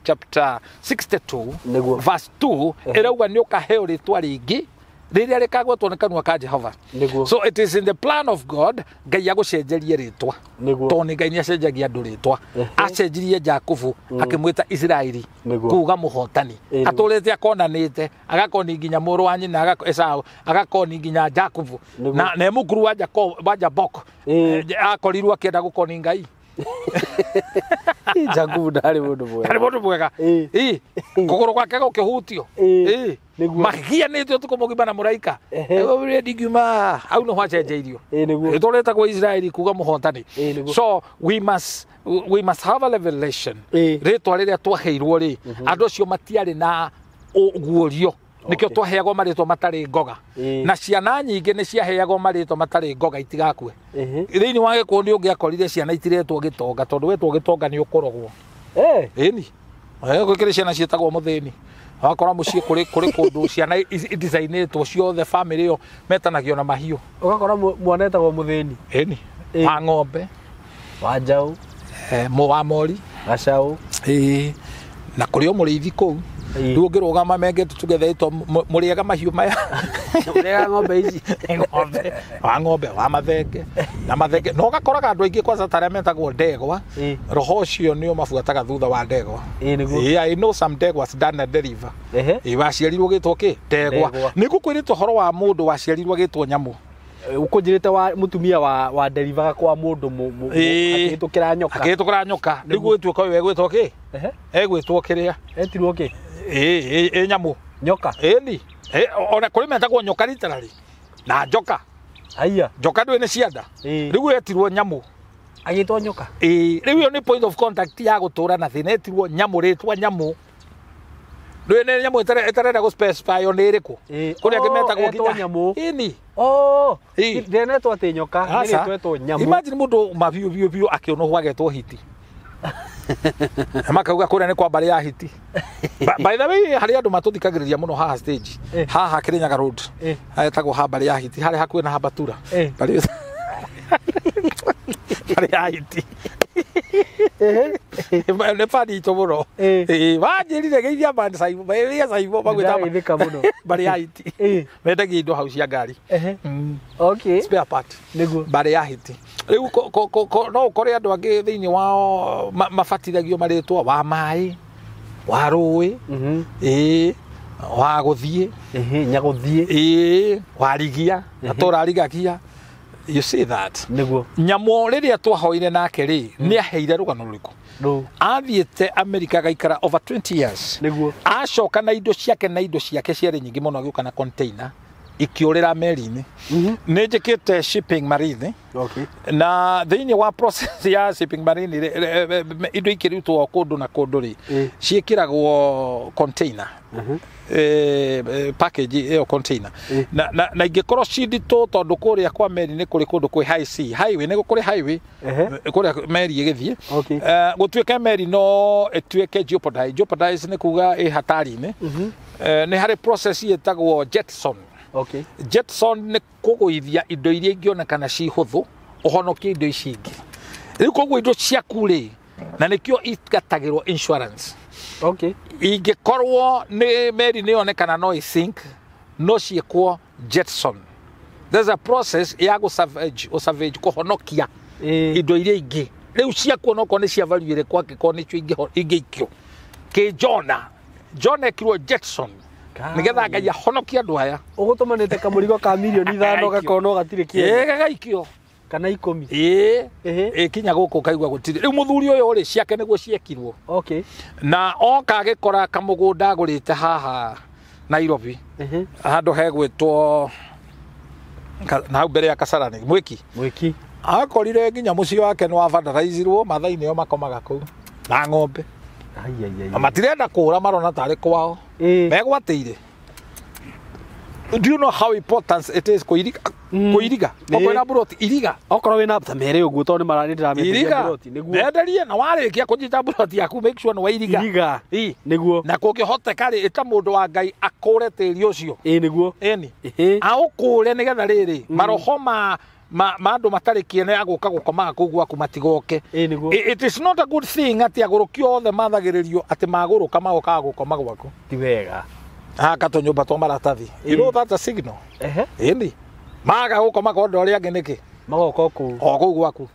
chapter 62 verse 2 erauga ni ukaheo ritwa ringi riria rikagwetwo ni kanua ka Jehova. So it is in the plan of God Ngai agucenjerie ritwa to ni Ngai ni acenjagia andu ritwa acenjirie Jakubu akimwita Israeli kuga muhotani aturete akonanite agakoni nginya muru wa nyina Esau agakoni nginya Jakubu na emukuru wa Jabok akorirwo akienda gukoni Ngai Jakubu ndari mundu mwega. Ndari mundu mwega. Kuguru gwake gukihutio. Magia nitio tukumugima na muraika. Ego ready gima. Au no hwacenjeirio. Itoreta kwa Israeli kuga muhotani. So we must have a revelation. Ritwa riria twaheirwo ri andu cio matiari na uguorio. Nikio twaheagwo maritwa matari ngoga na ciana nyingi ni ciaheagwo maritwa matari ngoga itigakue thiini wa gikundi ungiakorire ciana itiretwo gitonga tondu wetwo gitonga ni ukorogwo ni gwikire ciana cietagwo muthini wakora mucii kuri kundu ciana designetwo ciothe family yo metanagio na mahiu ugakora mwana etagwo muthini ni wa ng'ombe wa njau wa mori gacau na kuri o muriithi kuu riu ngirugama menge tugethetwo muriega mahiu maya muriega ng'ombe ici ng'ombe wa mathenge na mathenge no gakoraga andu aingi kwanza taria metagwo ndegwa roho ucio nio mabuataga thutha wa ndegwa I know some ndegwas done a deliver waciarirwo gitwo ki ndegwa nigukwirite horo wa mundu waciarirwo gitwo nyamu ukunjirite wa mutumia wa deliver kwa mundu akitukira nyoka nigu gituka we gwitwo ki egwitwo kiria etirwo ki nyamu nyoka ni ona kuri metagwo nyoka literally na njoka aya njoka ndwe ni cianda riu etirwo nyamu agitwo nyoka riu ni point of contact ya gutura na thina etirwo nyamu ritwa nyamu ndwe ni nyamu etarenda go specify on iriku kuri akimetagwo nginya nyamu ni ndenetwo ati nyoka ni twetwo nyamu imagine mundu mabiu akiona hwagetwo hiti makauga kuria ni kwa bari ya hiti by the way hari andu matuthikagiriria muno haha stage haha Kirinyaga road etagwo ha bari ya hiti hari hakuhi na habatura bari ya hiti ne fani to muno wanjirire geithia band SYMO bari ya SYMO bagwita bari ya hiti mendagia indo hau cia ngari okay spare part bari ya hiti riu no ukore andu angi thiini wao mabatithagio maritwa wa mai wa rui wa guthie nyaguthie wa rigia atora rigagia. You see that nyamo riria twahoire nake ri ni aheire rugano ruriku athiete America gaikara over 20 years acoka na indo ciake ciari nyingi muno agiuka na container ikiurira meri-ini ni njikite shipping marine na thiini wa process ya shipping marine indo ikirutwo kundu na kundu ri ciikiragwo container package container na ingikorwo cindito tondu kuria kwa meri ni kuri kundu kwi high sea highway ni kuri highway kuria meri igithie gutuika meri no etuike jeopardize ni kuga hatari-ini ni hari process yetagwo jetson. Jetson ni kuguithia indo iria ingionekana ci huthu uhonokie indo ici ingi riu koguo indo ciaku ri na nikio igatagirwo insurance ingikorwo ni meri ni onekana no isink no ciekwo jetson. There's a process ya go savage kuhonokia indo iria ingi riu ciaku no kone cia value ire kwake kone cio ingikio ke John ekirwo jetson nigetha Ngai ahonokia andu aya ugutumanite kamurigo ka milioni 5 gakono gatire kie gagaikio kana 10 kinya guku kaigwa gutire riu muthuri uyu ri ciake niguo ciekirwo na oka agikora kamugunda agurite haha Nairobi handu hegwitwo na mbere ya Kasarani mwiki akorire nginya mucio wake no avandaraizirwo mathaini yo makomaga kuu na ng'ombe matirenda kura marona tari kwao megwateire. Do you know how important it is kuiriga okwena buroti iriga okorwo wina tamere uguo tondu maranira meteria buroti niguo nenderie na warikia kunyita buroti yaku make sure no wairiga niguo na kungihoteka ri eta mundu wa Ngai akure tiri ucio niguo eni aukure nigetha riri marohoma mandu matari kiene aguka gukomaga kugwa kumatigoke. It is not a good thing ati agurukio othe mathagiririo ati maguruka magoka gukoma gwaku ti wega kato nyumba to maratathi you know that's a signal eni maga gukoma kwa ndori ange niki magoka ku gwaku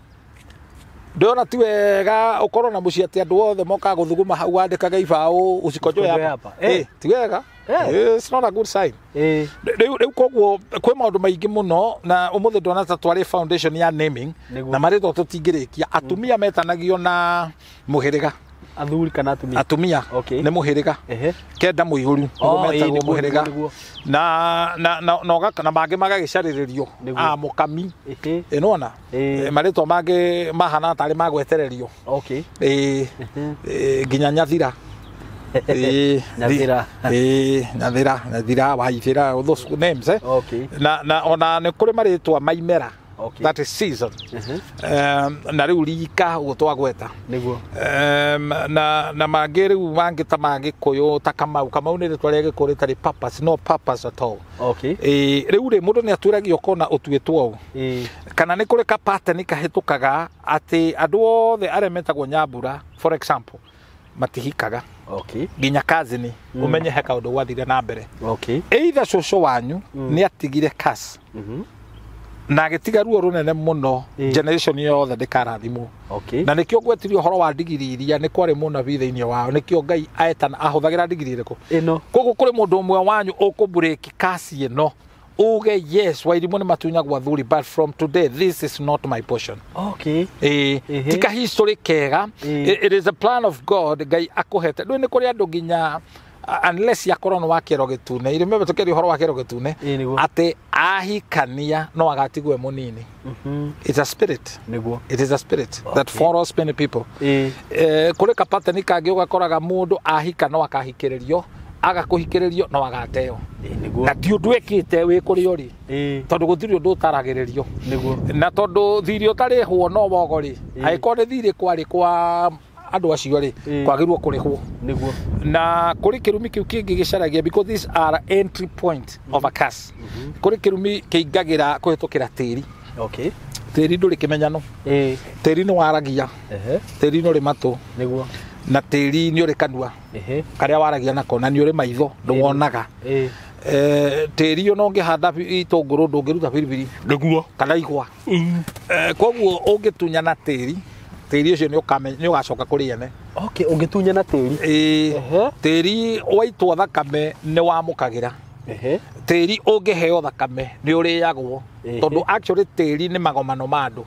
ndona ti wega ukorwo na muci ati andu othe moka guthuguma hau andikaga ibao ucikojo hapa ti wega it's not a good sign riu koguo kwi maundu maingi muno na umuthi ndona ta twari foundation ya naming na marito tutingirikia atumia metanagio na muhiriga athuri kana atumia ni muhiriga kenda muihuru metagwo muhiriga na mangi magagicaririo mukami inona marito mangi mahana tari magwetererio nginya nyathira Nathira waithira those names na ona ni kuri maritwa maimera that is season na riu rika gutwagweta niguo na mangi riu mangi ta mangi kuyu ta kamau ni ritwa ria gikuri tari purpose no purpose at all riu ri mundu ni aturagio kona utuitwo kana ni kuri ka pattern kahitukaga ati andu othe aria metagwo Nyambura for example matihikaga ginya kazini umenye heka undu wathire na mbere either shosho wanyu ni atigire kas na agitiga ruo runene muno generation yothe ndikarathimwo na nikio gwetirio horo wa digiri iria ni kwari muno bithiini wao nikio Ngai aetana ahuthagira digiri iriku koguo kuri mundu umwe wanyu ukubureki kasi ino uge yes wairimu ni matunyagwa thuri but from today this is not my portion tika history kega it is a plan of God Ngai akuhete ndu ni kuri andu ginya unless yakorwo no wakero gitune remember tukeri horo wakero gitune ati ahikania no agatigwe munini it's a spirit it is a spirit that follows many people kuri kapata ni kangi ugakoraga mundu ahika no akahikiririo agakuhikiririo no agateo na ti undu ekite wi kuri ori tondu guthiri undu utaragiririo na tondu thiri utari huo no bogori aiko ni thiri kwari kwa andu acio ri kwagirwo kurihwo niguo na kuri kirumi kiu kingi gicaragia because these are entry point of a curse kuri kirumi kiingagira kuhitukira tiri okay tiri nduri kimenyano tiri no waragia tiri no ri matu niguo na tiri ni uri kanua karia waragia nako na ni uri maitho nduwonaga tiri yo no ngihanda itunguru ndungiruta biribiri niguo kana igwa koguo ungitunya na tiri ucio ni ukamenya ni ugacoka kuri ene okay ungitunya na tiri tiri waitwo thakame ni wamukagira tiri ungiheo thakame ni uriyagwo tondu actually tiri ni magomano ma andu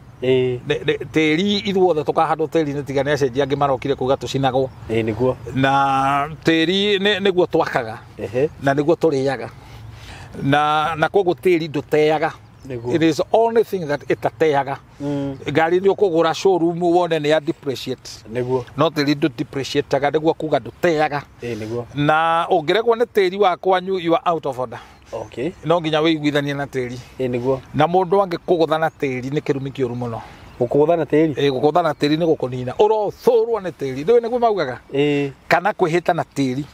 tiri ithuothe tukahandwo tiri ni tigane acenjia angi marokire kuga tucinagwo niguo na tiri niguo twakaga na niguo turiyaga na koguo tiri nduteyaga it is the only thing that itateyaga gari ni ukugura showroom wone ni ya depreciate niguo no tiri ndu depreciate ga niguo kuga nduteyaga niguo na ungiregwo ni tiri wa kwanyu you are out of order okay no nginya wiguithania na tiri niguo na mundu ange kugutha na tiri ni kirumi kiuru muno gukugutha na tiri gukugutha na tiri ni gukunina urothurwa ni tiri ndiwe niguo maugaga kana kwihita na tiri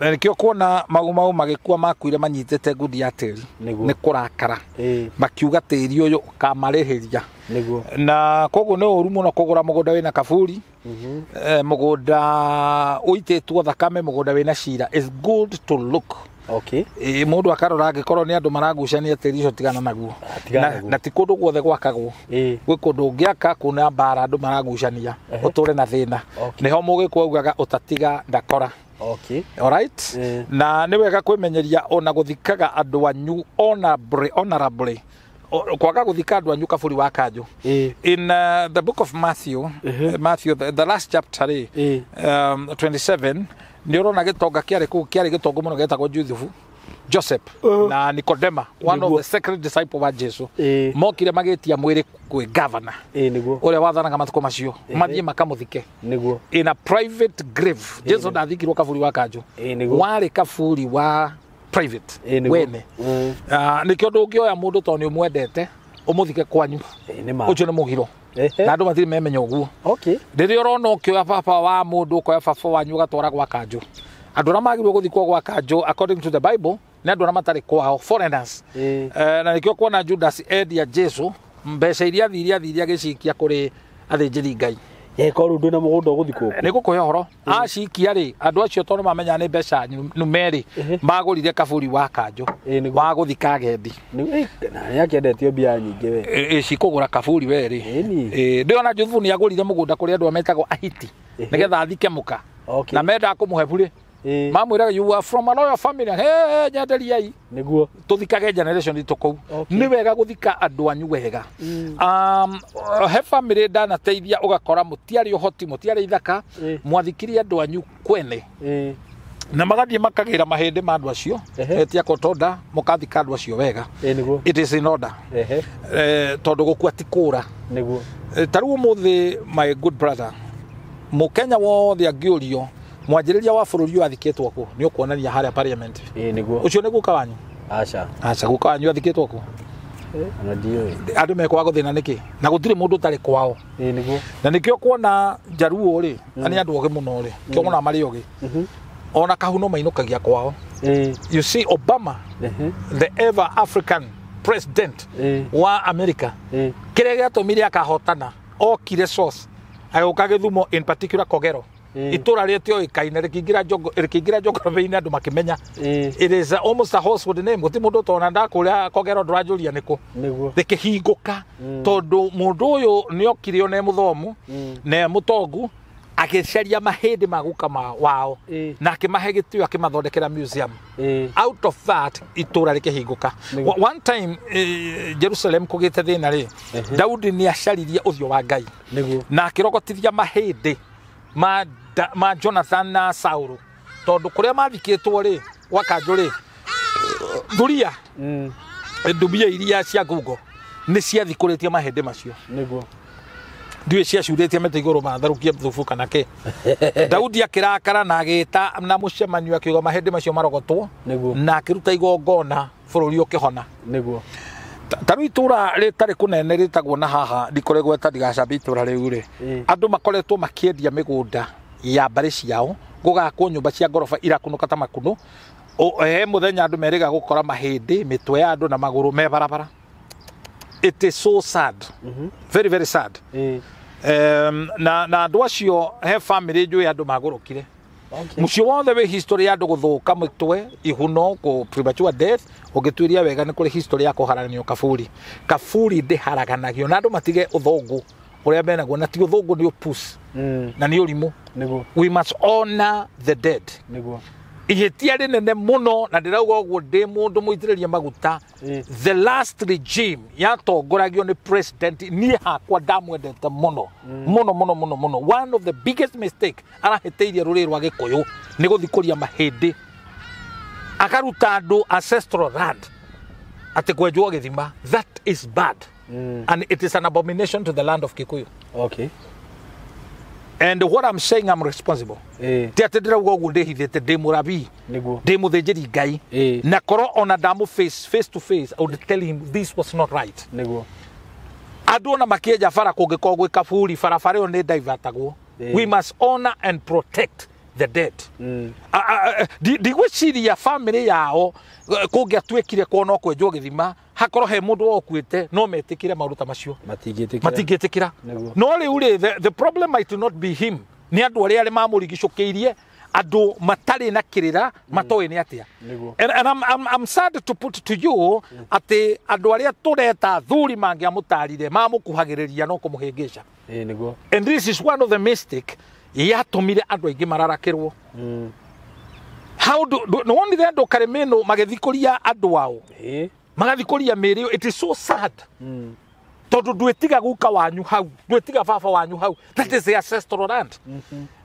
na nikio kuona magumau magikua makuire manyitete ngudi ya tiri ni kurakara makiuga tiri uyu kamarihiria na koguo ni uru muno kugura mugunda wina kaburi mugunda uititwo thakame mugunda wina cira is good to look okay mundu akarora angikorwo ni andu maragucania tiri ucio tigana naguo na ti kundu guothe gwakagwo gwi kundu ngiaka kuna mbara andu maragucania uture na thina niho mugikwo ugaga utatiga ndakora okay all right na ni wega kwimenyeria ona guthikaga andu anyu honorably kwaga guthika andu anyu kaburi wa kanju in the book of Matthew the last chapter 27 ni urona gitonga kiari gitongo muno getagwo Joseph na Nikodema one of the sacred disciples wa Jesu mokire magitia mwiri kwi governor niguo uria wathanaga matuko macio mathie makamuthike niguo in a private grave Jesu ndathikirwo kaburi wa kanju wari kaburi wa private wene nikio ndungioya mundu to ni umwendete umuthike kwanyu ucio ni mugiro na andu mathiri memenya uguo okay ndirio rona ukioya papa wa mundu ukoya baba wanyu ugatwara gwa kanju andu ra magirwo guthikwo gwa kanju according to the Bible na andu ra matari kwao foreigners na nikio kuona Judas endia Jesu mbeca iria thiria gicikia kuri athinjiri ngai ko rundu na mugunda guthikwo ni gukuhe horo acikia ri andu acio tono mamenya ni mbeca numeri magurire kaburi wa kanju wa guthika gendi na yakiendetio bia nyingi we cikugura kaburi we ri ndio na Juthu ni agurire mugunda kuri andu ametagwo ahiti nigetha athike muka na menda kumuhe buri mamwiraga you are from a royal family nyenderiai niguo tuthikage generation itukou ni wega guthika andu anyu wega he family ndana teithia ugakora mutiari uhoti mutiari ithaka mwathikiria andu anyu kwene na magathie makagira mahindi ma andu acio etia kotonda mukathika andu acio wega it is in order tondu gukua tikura niguo taru muthi my good brother mukenya wothe angiurio mwanjiriria wa bururi athiketwo ku ni ukuonania haria parliament niguo ucio ni guka wanyu acha guka wanyu athiketwo ku ana dio andu mekwa guthina niki na gutire mundu tari kwao niguo na nikio kuona jaruo ri ani andu oge muno ri kio muna mari oge ona kahuno mainukagia kwao you see Obama the ever African president wa America kire giatumire akahotana okire source ayoka Githumo in particular Kogero itura retio ikaine rikingira geography andu makimenya it is almost a household name guti mundu tona ndakuria Kogero ndurajuria niko rikihinguka tondu mundu uyu ni okirio ne muthomu ne mutongu agicaria mahindi maguka wao na akimahe gitio akimathondekera museum out of that itura rikihinguka one time Jerusalem kugite thina ri Daudi ni acaririe uthio wa Ngai na akirogotithia mahindi ma Jonathan na Saulu tondu kuria mathikitwo ri wakanju ri thuria ndumia iria cia ngungo ni ciathikuritie mahindi macio niguo ndiwe ciacurĩtie mĩtĩ igũrũ matharũkie thubu kana ke Daudi akirakara na agĩta na mũcemanio akiuga mahĩndĩ macio marogotwo na akĩruta igongona bũrũri ũkĩhona niguo taru itura ritari kunene ritagwo na haha ndikoregwo etadigacabi itura riu ri andu makoretwo makiendia migunda ya mbari ciao gugakwo nyumba cia ngoroba irakunuka ta makuno he muthenya andu meriga gukora mahindi mitwe ya andu na maguru me barabara. It is so sad. Very very sad. Na andu acio he family njui andu magurukire. Mucio wothe we history ya andu guthuka mitwe ihuno ko premature death ugituiria wega ni kuri history ya kuharaganio kaburi ndiharaganagio na andu matige uthungu uria menaguo na ti uthungu ni upus na ni urimu. We must honor the dead. Ihetia rinene muno na ndirauga uguo ndi mundu muitiriria maguta. The last regime yatongoragio ni president ni hakwa ndamwendete muno muno. One of the biggest mistake arahiteirie ruri rwa Gikuyu ni guthikuria mahindi akaruta andu ancestral land ati kwenjwo githima. That is bad. And it is an abomination to the land of Kikuyu. Okay. And what I'm saying, I'm responsible. Tiatendera ugo ndehithete ndi murabi ndi muthinjiri ngai na koro ona damu face to face. I would tell him this was not right. Andu ona makienja bara kungiko gwika buri barabara yo ni divertagwo. We must honor and protect the dead. Digwiciria family yao kungiatwekire kuona kwenjwo githima hakoro he mundu okuite no metikire maruta macio matingitikira no riu ri the problem might not be him ni andu aria ari mamurigicukiirie andu matari na kirira matoe ni atia. And I'm sad to put to you ati andu aria tureta thuri mangiamutarire mamukuhagiriria no kumuhingisha. And this is one of the mistake yatumire andu aingi mararakirwo. How do no only the andu karemeno magethikuria andu ao magathikuria mirio. It is so sad. Tondu ndwetiga guka wanyu hau ndwetiga baba wanyu hau. That is the ancestral land.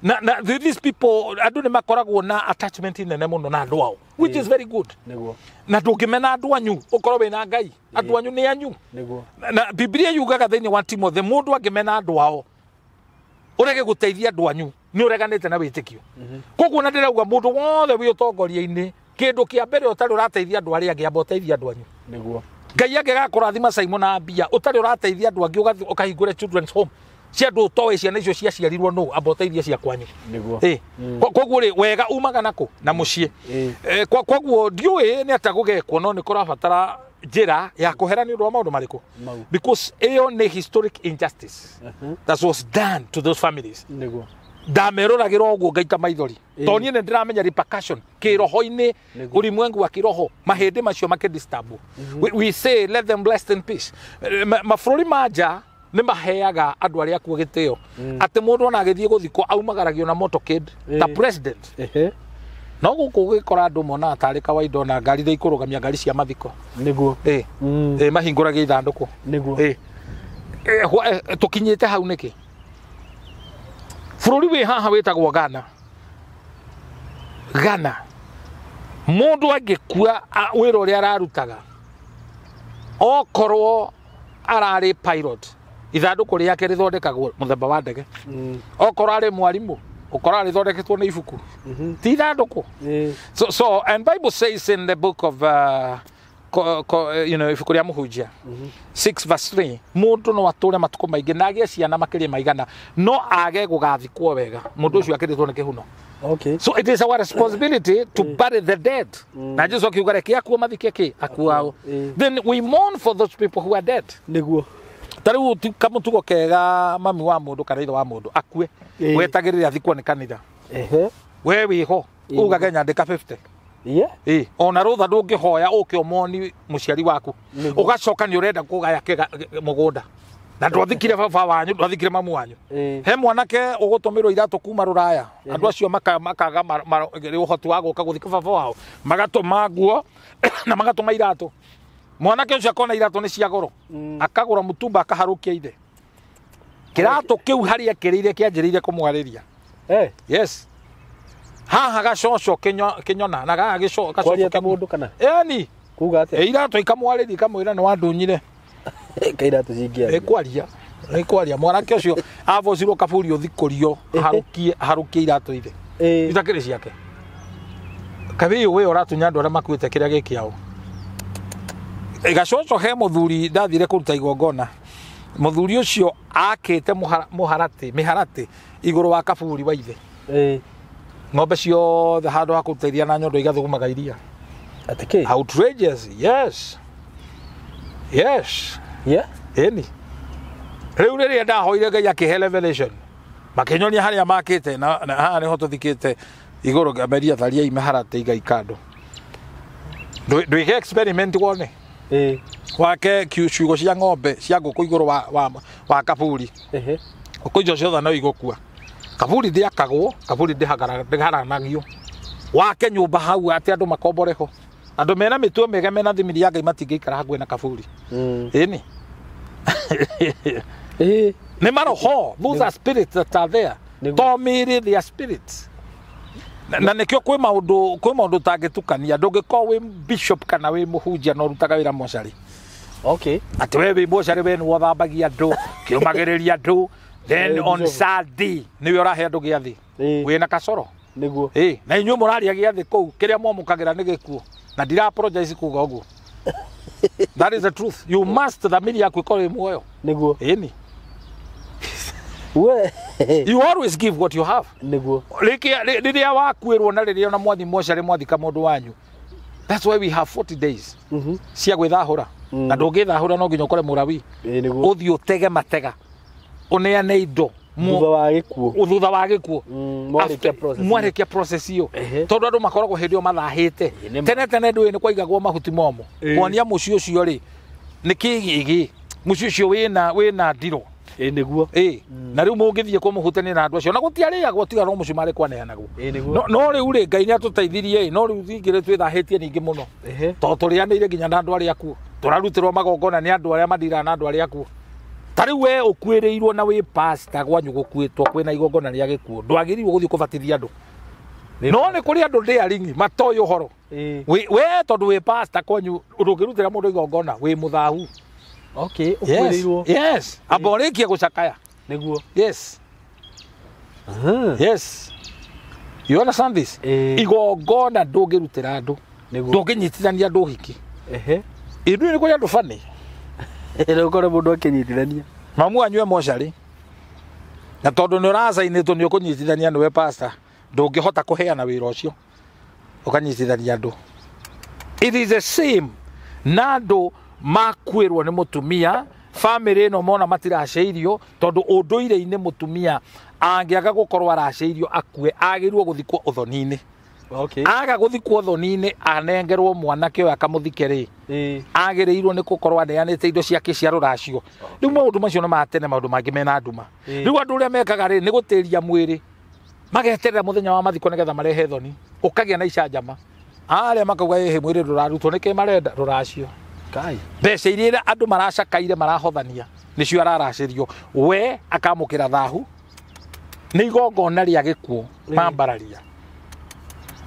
Na these people andu ni makoragwo na attachment nene muno na andu ao, which is very good. Na ndungimena andu anyu ukorwo wina ngai andu anyu ni anyu. Na Biblia yugaga thiini wa Timothy mundu angimena andu ao urege guteithia andu anyu ni ureganite na witikio. Koguo na ndirauga mundu wothe wi utongoria-ini kindu kia mbere utari urateithia andu aria angi aboteithia andu anyu. Ngai angigakurathima SYMO na mbia utari urateithia andu angi ukahingure children's home cia andu utoe ciana icio ciaciarirwo no aboteithia cia kwanyu. Koguo ri wega umaga nako na mucii. Koguo ndiui ni atagugekwo no ni kurabatara njira ya kuherania ndo maundu mariku because eyo ni historic injustice that was done to those families. Ndameroragirwo uguo ngaita maithori toni ne ndiramenya repercussion kiroho-ini ulimwengu wa kiroho mahindi macio makidisturb. We say let them blessed in peace. Mabũrũri manja ni maheaga andu aria kuo gitio ati mundu ona agithie guthiko aumagaragio na motorcade ta president. No guku gikora andu mona atari kawaida na ngari ria ikurugamia ngari cia mathiko mahinguragia ithanduku tukinyite hau niki. Bururi wi haha witagwo Ghana mundu angikua wira uria ararutaga okorwo arari pilot ithanduku riake rithondekagwo muthemba wa ndege okorwo ari mwarimu okorwo ari thondeketwo ni ibuku ti ithanduku. So and Bible says in the book of ibuku ria Muhunjia 6 verse 3 mundu no ature matuko maingi na agie ciana makiria maigana no age gugathikwo wega mundu ucio akiritwo ni kihuno. So it is our responsibility to bury the dead. Na Jesu akiuga reke akuo mathike ki akuao. Then we mourn for those people who are dead. Tariu kamutugo kega mami wa mundu kana ithe wa mundu akue wetagirira thikwo ni kanitha we wiho uga Kenya ndika 50 ona rutha ndungihoya uke omoni muciari waku ugacoka ni urenda kugaya mugunda na ndwathikire baba wanyu ndwathikire mamu wanyu he mwanake ugutumirwo iratu kuma ruraya andu acio makaga uhoti wa guka guthika baba wao magatuma nguo na magatuma iratu. Mwanake ucio akona iratu ni cia goro akagura mutumba akaharukia ithe kiratu kiu haria kirire kianjirire kumwariria. Yes haha gacoco kinyona na gaga gicoco kwaria mundu kana ni kuga ate iratu ikamwariria kamwira ni wandunyire kairatu cingia kwaria mwanake ucio avocirwo kaburi uthikurio harukie iratu ithe itakire ciake kabiyo we uratunya andu aria makuite kiria gikiao gacoco he muthuri ndathire kuruta igongona muthuri ucio akite miharati iguru wa kaburi wa ithe ng'ombe ciothe handu ha kuruta iria na nyondo igathugumaga iria atike outrageous yes eni riu riria ndahoire Ngai akihe revelation makinyonia haria makite na haha niho tuthikite iguru ngameria tharia imiharati igai kando ndwike experiment wone wake ciugo cia ng'ombe cia ngũkũ igũrũ wa kaburi ngũkũ icio ciothe no igũkua kaburi ndĩharanagio wake nyũmba hau atĩ andũ makomboreho andũ mena mĩtugo mĩega mena thimiri ya Ngai matingĩikara hakuhĩ na kaburi ĩni nĩ maroho those are spirits that are there to mĩĩrĩ they are spirits na nikio kwĩ maũndũ tangĩtukania ndũngĩkorwo wĩ bishop kana wĩ mũhunjia no rutaga wĩra mocarĩ ati we wĩ mocarĩ we nĩ wathambagia andũ kĩrũmagĩrĩria andũ then on Sunday nĩwe ũrahe andũ gĩathĩ wĩna kacoro nĩguo na inyuĩ mũraria gĩathĩ kũu kĩrĩa mwamũkagĩra nĩ gĩkuũ na ndira apologize kuga ũguo that is the truth you must thamiri yaku ĩkorwo ĩ muoyo nĩguo ĩni you always give what you have niguo riria wakwirwo na riria na mwathi mocarĩ mwathika mundu wanyu that's why we have 40 days cia gwithahura na ndũngĩthahura no nginya ũkore mũrawi ũthiĩ ũtege matega ũneane indo thutha wa gĩkuũ mwarĩkia process iyo tondũ andũ makoragwo hĩndĩ ĩyo mathahĩte tene ndũĩ nĩ kwaigagwo mahuti momo kuonia mũciĩ ũcio rĩ nĩ kĩgĩgĩ mũciĩ ũcio wĩna ndiro niguo na riu mungithie kwa muhutani na andu acio na gutiarĩagwo tiga no mũcumari kwaneanagwo no riu rĩ Ngai nĩ atũteithirie no riu thingire twĩthaahĩtie ningĩ mũno tondũ tũrĩanĩire nginya na andũ arĩa akuo tũrarutirwo magongona nĩ andũ arĩa mathira na andũ arĩa akuo ta riu we ũkuĩrĩirwo na wĩ pastor gwanyu gũkuĩtwo kwĩna igongona rĩa gĩkuũ ndwagĩrĩirwo gũthiĩ kũbatithia andũ no nĩ kũrĩ andũ ndĩaringi matoĩ ũhoro we tondũ wĩ pastor kwanyu ndũngĩrutĩra mũndũ igongona wĩ mũthahu ũkuĩrĩirwo yes aborikia gucakaya niguo yes you understand this igongona ndũngĩrutĩra andũ ndũngĩnyitithania andũ hiki ithuĩ nĩ kũrĩ andũ bani ũkore mũndũ akĩnyitithania mamu anyue mocarĩ na tondũ nĩ ũracainĩtwo nĩ ũkũnyitithania nĩwe pastor ndũngĩhota kũheana wĩra ũcio ũkanyitithania andũ it is the same na andũ makwĩrwo nĩ mũtumia family ĩno mona matiracĩirio tondũ ũndũire-inĩ mũtumia angĩaga gũkorwo aracĩirio akue agĩrĩirwo gũthikwo ũthoni-inĩ aga gũthikwo ũthoni-inĩ anengerwo mwanake ũyũ akamũthike rĩ agĩrĩirwo nĩ gũkorwo aneanĩte indo ciake cia rũracio rĩu maũndũ macio nĩ matene maũndũ mangĩ mena nduma rĩu andũ ũrĩa mekaga rĩ nĩ gũtĩria mwĩrĩ mageterera mũthenya wa mathiko nĩgetha marehe thoni ũkagĩa na icanjama arĩa makauga ĩhĩ mwĩrĩ ndũrarutwo nĩkĩ marenda rũracio mbeca iria andũ maracakaire marahothania nĩcio araracĩrio we akamũkĩra thahu nĩ igongona rĩa gĩkuũ mambararia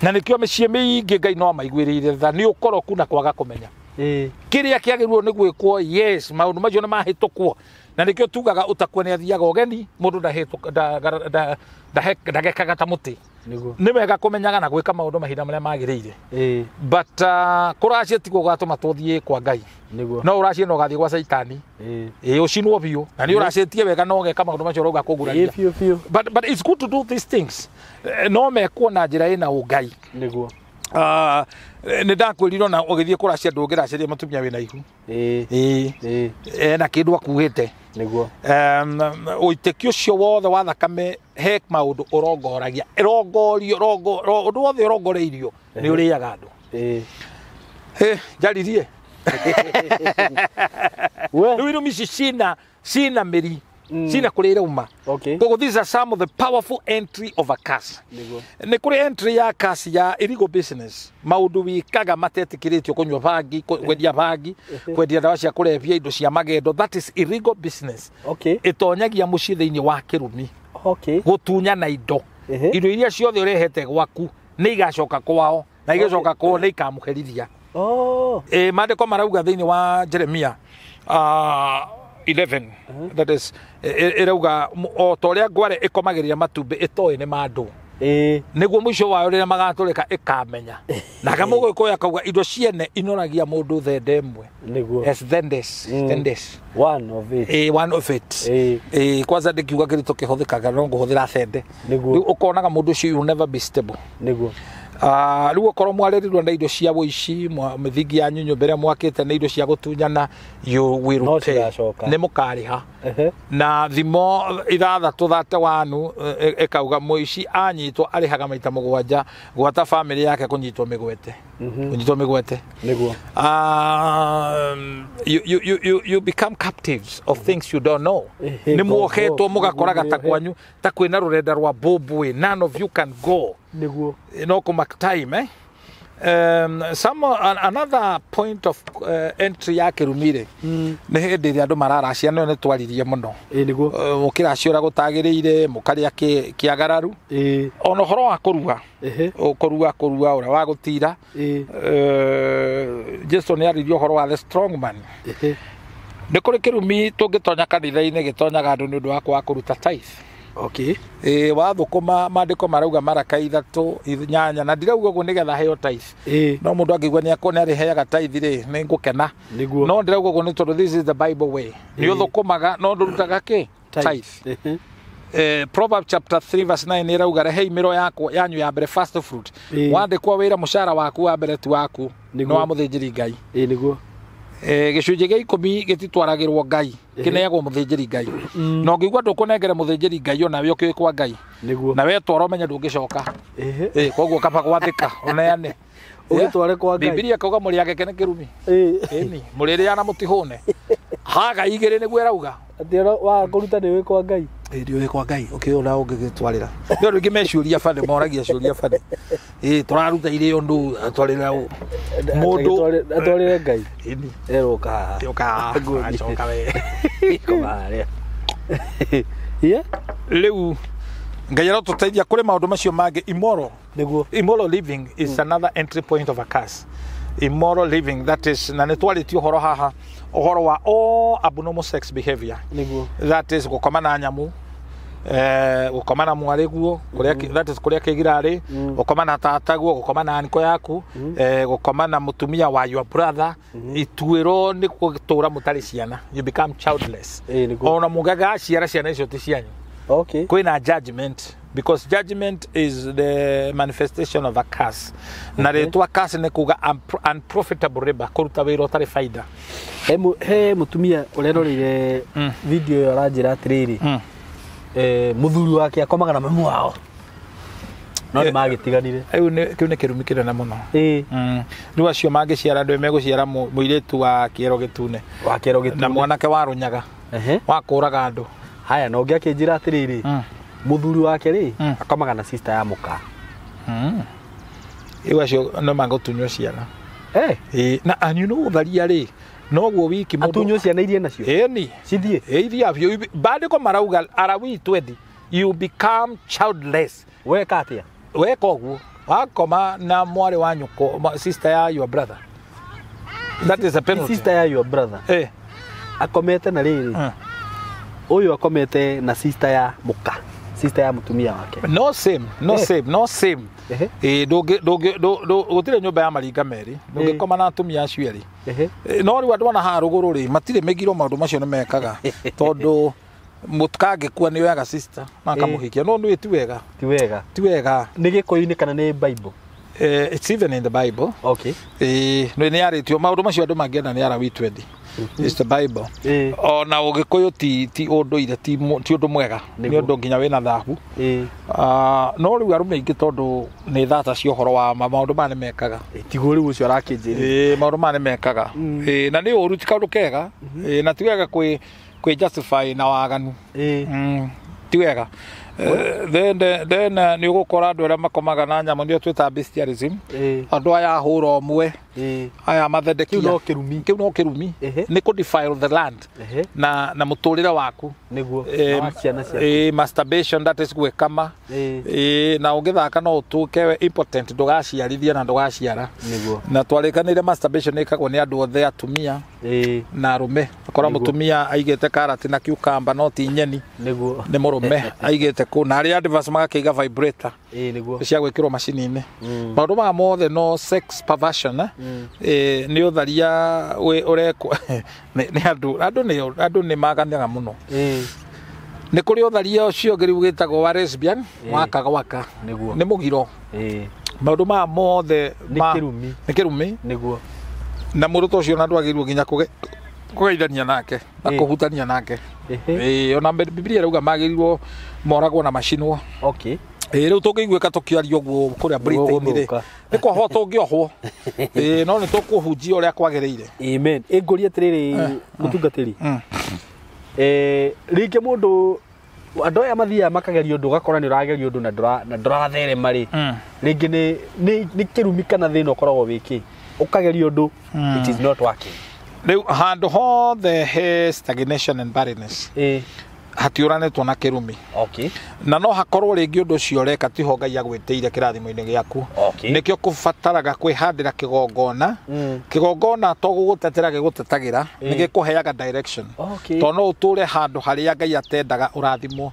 na nĩkĩo mĩciĩ mĩingĩ Ngai no maiguĩrĩire tha nĩ ũkoroku na kwaga kũmenya kĩrĩa kĩagĩrĩirwo nĩ gwĩkwo yes maũndũ macio nĩ mahĩtũkwo na nĩkĩo tugaga ũtakwo nĩ athiaga ũgeni mũndũ ndagekaga ta mũtĩ nĩ wega kũmenyaga na gwĩka maũndũ mahinda marĩa magĩrĩire but kũracia tigo gatũma tũthiĩ kwa Ngai no ũracia no gathiĩ gwa Saitani ũcinwo biũ na nĩ ũracĩtie wega no geka maũndũ macio ũrauga kũguraria but it's good to do these things no mekwo na njĩra ĩna ũngai nĩguo nĩ ndakwĩrirwo na ũgĩthiĩ kũracia ndũngĩraciria mũtumia wĩna ihu na kĩndũ akuĩte nĩguo ũitĩki ũcio wothe wa thakame he maũndũ ũrongoragia ũndũ wothe ũrongoreirio nĩ ũrĩaga andũ njaririe rĩu irumi ici cina mĩri cina kũrĩa irauma koguo these are some of the powerful entry of a curse nĩ kũrĩ entry ya curse ya illegal business maũndũ wĩkaga matetĩkĩrĩtio kũnyua bangi kwendia bangi kwendia ndawa cia kũrebia indo cia magendo that is illegal business ĩtonyagia mũciĩ thĩinĩ wa kĩrumi gũtunyana indo indo iria ciothe ũrehete gwaku nĩ igacoka kwao na igĩcoka kwao nĩ ikamũherithia maandĩko marauga thĩinĩ wa Jeremia 11 that is irauga o ta ũrĩa ngware ĩkomagĩrĩra matumbĩ ĩtoĩ nĩ mandũ niguo muico wayo rira magatulika ikamenya na kamugo ikoya kauga indo ciene inoragia mundu thende imwe as thendes one of it kwanza ndikiuga kirito kihuthikaga no nguhuthira thende ukonaga mundu cio you never be stable riu okorwo mwaririrwo na indo cia woici mithingi yanyu nyumba iria mwakite na indo cia gutunyana you will pay ni mukariha na thimo ithathatu thate wanu ikauga muici anyitwo arihaga maita mugwanja gwata family yake kunyitwo migwete niguo you become captives of things you don't know ni muohetwo mugakoraga ta kwanyu ta kwina rurenda rwa bombwe none of you can go niguo no kuma time another point of entry yake rumire ni hindi ria andu mararacia no ne twaririe muno niguo mukiraciora gutagiriire mukaria kiagararu ono horo wa kurua ura wa gutira Jesu ni aririo horo wa the strong man ni kuri kirumi tungitonya kanitha-ini gitonyaga andu ni undu wa kwa kuruta tithe wathukuma mandiko marauga maraka ithatu inyanya na ndirauga uguo nigetha heo tithe no mundu angigwa ni akone ari heaga tithe ri ni ngukena no ndirauga uguo ni tondu this is the Bible way ni uthukumaga no ndurutaga ki tithe Proverbs chapter 3 verse 9 irauga rehei miro yako yanyu ya mbere first fruit wandikwa wira mushara waku wa mbere tu waku no wa muthinjiri Ngai niguo gicunjĩ gĩa 10 gĩtitwaragĩrwo Ngai kĩneagwo mũthĩnjĩri Ngai no ngĩigua ndũkũnengere mũthĩnjĩri Ngai ona we ũkĩũĩ kwa Ngai na we twara ũmenye ndũngĩcoka koguo kaba gwathĩka ũneane ũgĩtware kwa Ngai Biblia kauga mũrĩ ageke nĩ kĩrumi ĩni mũrĩrĩa na mũtihũne haga igĩrĩ nĩguo ĩrauga atĩ wa kũruta nĩ wĩ kwa Ngai ndio kwa Ngai ũkĩona ũngĩgĩtwarĩra nĩ ũndũ ngĩmeciũria bade moragia ciũria bade tũraruta irĩ ũndũ atwarĩra mũndũ atwarĩra Ngai ĩni eroka acoka we komaria rĩu Ngai arotũteithia kũrĩ maũndũ macio mangĩ immoral living is another entry point of a curse. Immoral living, that is na nĩtwarĩtio horo haha uhoro wa all abnormal sex behavior that is gukoma na nyamu gukoma na mwariguo that is kuria kigirari gukoma na tataguo gukoma na niko yaku gukoma na mutumia wa your brother ituiro ni gutura mutari ciana you become childless ona mugaga ciara ciana icio ti cianyu kwina judgment because judgment is the manifestation of a curse na Ritwa curse ni kuga unprofitable labor kuruta wira utari faida he mutumia ureroreire video yo ranjira atiriri muthuri wake akomaga na mamu wao no ni magitiganire kiu ni kirumi kinene muno riu acio mangiciara andu meguciara muiretu wa kiero gitune na mwanake wa runyaga wa kuraga andu haya no ngiakinjira atiriri muthuri wake ri akomaga na sister ya muka acio no mangutunywo ciana na and you know tharia ri no guo wiki mundu atunyo ciana irie nacio ni cithie iria byo bandiko marauga arawi 20 you become childless weka atia weka guo wakoma na mwari wa nyuko sister ya your brother that is a penalty sister ya your brother akomete na riri uyu akomete na sister ya muka sister ya mutumia wake no same gutire nyumba ya maringa meri ndungikoma na atumia acio eri no riu andu ana ha ruguru ri matire megiro maundu macio ni mekaga tondu mutkage kwa ni wega sister makamuhikia no ndu ti wega ni gikoini kana ni Bible it's even in the Bible no ni aritio maundu macio andu mangienda ni ara 20 it's the Bible ona ugikuyu ti unduire ti undu mwega ni undu nginya wina thahu no riu arume ingi tondu ni thata cio horo wa maundu mane mekaga tiguri ucio arakinjiri maundu mane mekaga na ni uru ti kaundu kega na ti wega kwi justify na waganu ti wega then ni ugukora andu aria makomaga na nyamu ndio twita bestialism andu aya hura umwe aya mathedekia kiu no kirumi ni ku defile the land na muturire waku niguo masturbation that is gwekama na ungithaka no utuke important ndugaciarithia na ndugaciara na twarikanire masturbation ikagwo ni andu othe atumia na arume akora mutumia aigete karati na cucumber no ti nyeni niguo ni murume aigete ku na ri advance magakiga vibrator niguo cia gwikirwo macini-ini maundu ma mothe no sex perversion ni utharia urekwa ni andu ni maganyaga muno ni kuri utharia ucio ngiri ugitagwo wa lesbian wakaga waka ni mugiro maundu ma mothe ni kirumi niguo na muruto ucio na ndwagirwo ginya kugeithania nake na kuhutania nake ona Biblia rauga magirirwo moragwo na macinwo riu tungiguika tukiario guo kuria Britain ri ni kwa ho tungiohwo no ni tukuhunjia uria kwagiriire amen inguria tiriri mutungatiri ringe mundu andu aya mathia makageria undu gakora ni urageria undu na ndũratherema ri ringi ni kirumi kana thina ukoragwo wiki ukageria undu it is not working riu handu hothe he stagnation and barrenness hatiuranetwo na kirumi na no hakorwo ringi undu ucio reka tiho Ngai agwitiire kirathimo-ini giaku nikio kubataraga kwihandira kigongona kigongona to gugutetera gigutetagira nigikuheaga direction to no uture handu haria Ngai atendaga urathimo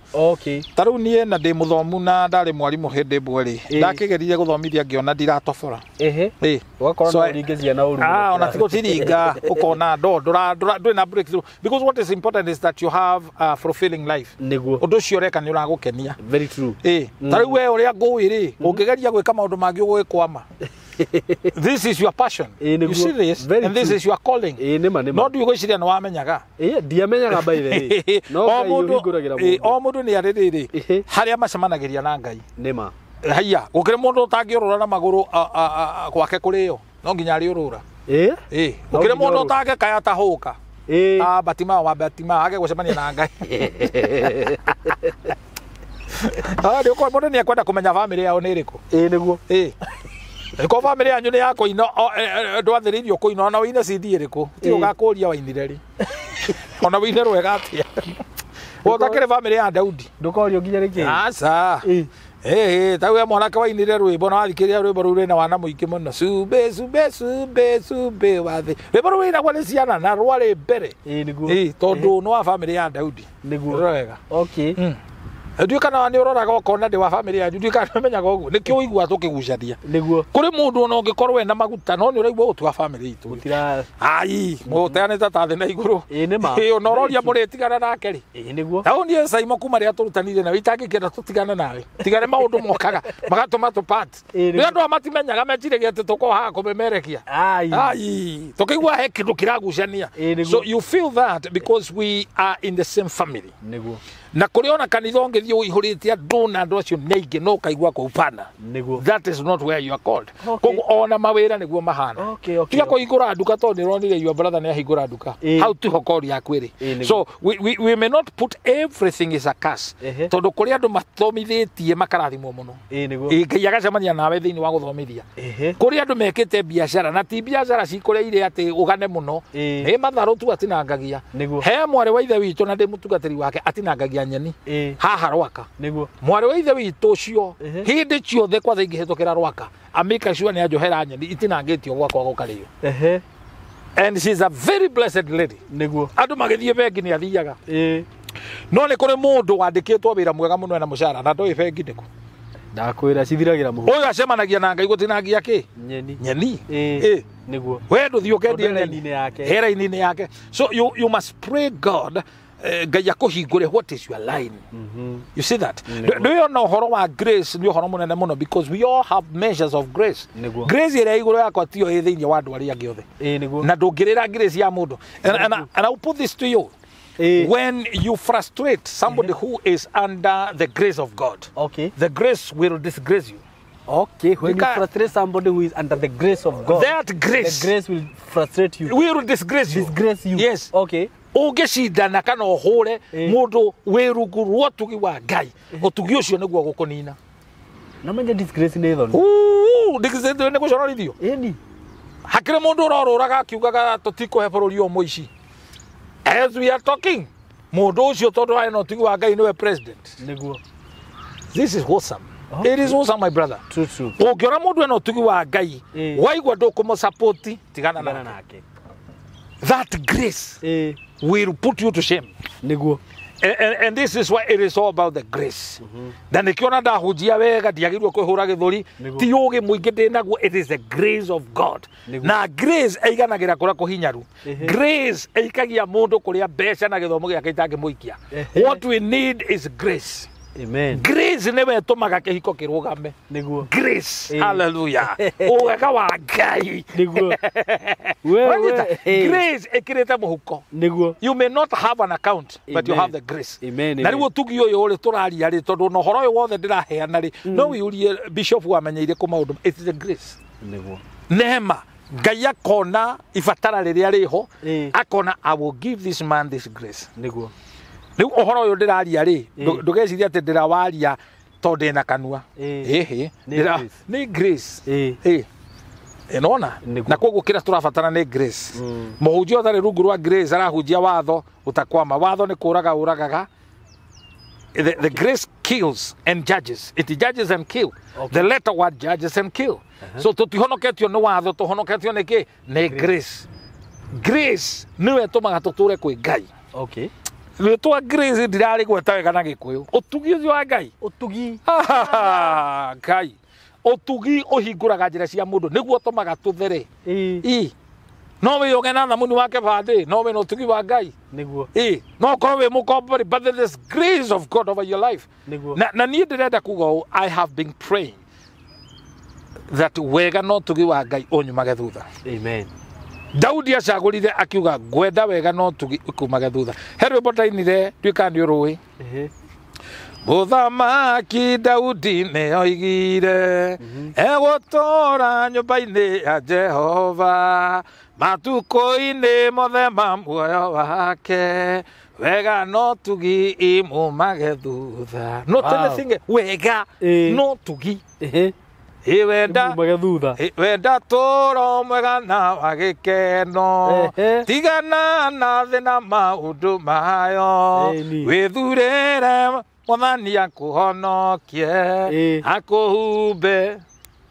taru nie na ndi muthomu na ndari mwarimu hindi bweri ndakigerire guthomithia ngiona ndiratobora ugakorwo no ringizia na uru ona tigo tiringa ukona ndå na breakthrough because what is important is that you have fulfilling life undu cio reka ni uragukenia very true tari we uria ngui ri ungigeria gwika maundu mangi ugwikwama this is your passion you see this and this is your calling no ndu gwiciria no wamenyaga ndiamenyaga by the way no o mundu ni aririri haria macemanagiria na Ngai nima haya ukire mundu utangiurura na maguru gwake kurio no nginya ari urura ukire mundu utange kaya tahuka batima age gwicemania na Ngai ndio kwa mundu ni akwenda kumenya family yao ni iriku niguo ko family yanyu ni yako ino ndwathiririo ku ino na wine CD iriku ti ugakuria wainire ri ona wine rwega atia wotakire family ya Daudi ndukorio nginya riki aca tawe mwanake wainire rwimbo na wathikiria rwimbo ruu rwina wana muingi muno sube sube sube sube wathi rwimbo ruu rwinagwo ni ciana na rwari mbere tondu no wa family ya Daudi niguo rwega ndio kana ni uroraga ukona ndi wa family yanyu ndio kana menyaga uguo nikio igua tukigucania niguo kuri mundu no ngikorwo ena maguta no ni uraigua utu wa family itu gutira mutane tathi na iguru nima onororia muritigana nake ri niguo tau ni SYMO kuma ria turutanire na itangikenda tutigana nawe tigane maundu mokaga magatuma tupat ni andu amatimenyaga metiregia ati tukoha kumemerekia tukigua he kindu kiragucania so you feel that because we are in the same family niguo na kuriona kanitha ngithio ihurite andu na andu acio neige no kaigua ko upana that is not where you are called koguo ona mawira niguo mahana tiga kuhingura nduka to ni ronire your brother ni ahingura nduka how to hokori yakwiri so we may not put everything is a curse tondu kuri andu mathomithitie makarathimwo muno Ngai agacemania nawe thiini wa guthomithia kuri andu mekite biashara na ti biashara cikureire ati ugane muno ni matharu tu atinangagia he mwari wa ithe witu na ndi mutungatiri wake atinangagia nyeni haha rwaka niguo mwari wa ithe witu ucio hindi ciothe kwa thingi hitukira rwaka amika sure ni ajohera nyeni itinangitio gwakwa gukario and she's a very blessed lady niguo andu magithie bengi ni athiaga no ni kuri mundu wandikitwo wira mwega muno na mushara na ndoi bengi ndiku ndakwira cithiragira muhu uyu acemanagia na Ngai gutinangia ki nyeni niguo we nduthio kendi hera-ini yake so you must pray God Ngai akuhingure what is your line you see that do you know horo wa grace ni horo munene muno because we all have measures of grace grace ira iguru yakwa tio thiini wa andu aria giothe na ndungirira grace ya mundu and I'll put this to you when you frustrate somebody who is under the grace of God the grace will disgrace you when you frustrate somebody who is under the grace of God that grace the grace will frustrate you will disgrace you yes ungicindana kana uhure mundu wirungu rwo tugi wa Ngai utugi ucio niguo gukunina na menye disgrace ni thoni disgrace ni guconorithio hakire mundu uroruraga akiugaga tutikuhe bururi o muici as we are talking mundu ucio tondu ai no tugi wa Ngai niwe president niguo this is wholesome it is wholesome my brother true ungiona mundu eno tugi wa Ngai waigua ndukumu support tigana nake that grace will put you to shame niguo And this is why it is all about the grace. Na nikiona ndahunjia wega ndiagirwo kwihura githuri ti ugi muingi ndinaguo, it is the grace of God. Na grace eiganagira kuria kuhinyaru. Grace eikagia mundu kuria mbeca na githomo giake itangimuikia. What we need is grace. Amen. Grace never tomaga kihiko kirugame. Niguo. Grace. Hallelujah. Ugaga wa Ngai. Niguo. Grace ekirete muhuko. Niguo. You may not have an account, but you have the grace. Amen. Na rigo tugi uyu uri turaria ri tondu no horo uyu wothe ndiraheana ri no wiurie bishop wamenyeire ku maundu. It is the grace. Niguo. Neema Ngai akona ifatara riria riho akona I will give this man this grace. Niguo. Riu ohoro uyu ndiraria ri ndugeciria ati ndirawaria tondu na kanua ni grace enona na koguo kira turabatana ni grace muhunjia othari rungu rwa grace arahunjia watho utakwama watho ni kuraga uragaga. The grace kills and judges. It judges and kill. The letter word judges and kill. So tutihonoketio ni watho tuhonoketio ni ki ni grace. Grace niwe tumaga tuture kwi Ngai. Okay. Ritwa grace ndirari gweta wega na Gikuyu. Utugi ucio wa Ngai. Utugi. Ngai. Utugi uhinguraga njira cia mundu niguo tumaga tuthere. No we yogena na muni wake bade. No we no utugi wa Ngai. Niguo. No korwo we mukombori, but there is grace of God over your life. Niguo. Na nie ndirenda kuga I have been praying that wega no utugi wa Ngai unyumage thutha. Amen. Daudi acagurire akiuga gwenda wega no tugi kumage thutha. Herwe botainire twikandi urui. Muthamaki Daudi ne oigire egotora nyumba-ini ya Jehova matuko-ini mothe ma muoyo wake wega no tugi imumage thutha. Not anything wega no tugi. Wenda wenda toro mwega na wagikeno tigana na thina maundu mayo withurire Mwathani akuhonokie akuhumbe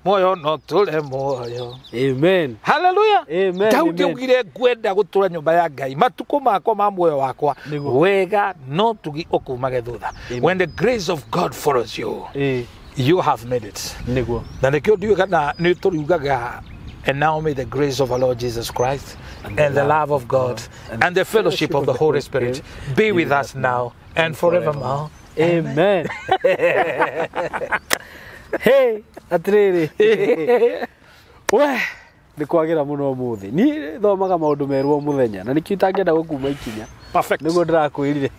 moyo no tule moyo. Amen. Hallelujah. Amen. Daudi augire gwenda gutura nyumba ya Ngai matuko makwa ma moyo wakwa wega no tugi okumage thutha. When the grace of God follows you, you have made it. Niguo. Na nikio ndiwe kana ni turugaga, and now may the grace of our Lord Jesus Christ and the love of God and the fellowship of the Holy Spirit be with us now and forevermore. Amen. Hey, atriri. We, nikwagira muno muthi. Ni thomaga maundu meru muthenya na nikio itangenda gukuma ikinya. Perfect. Niguo ndirakwirire.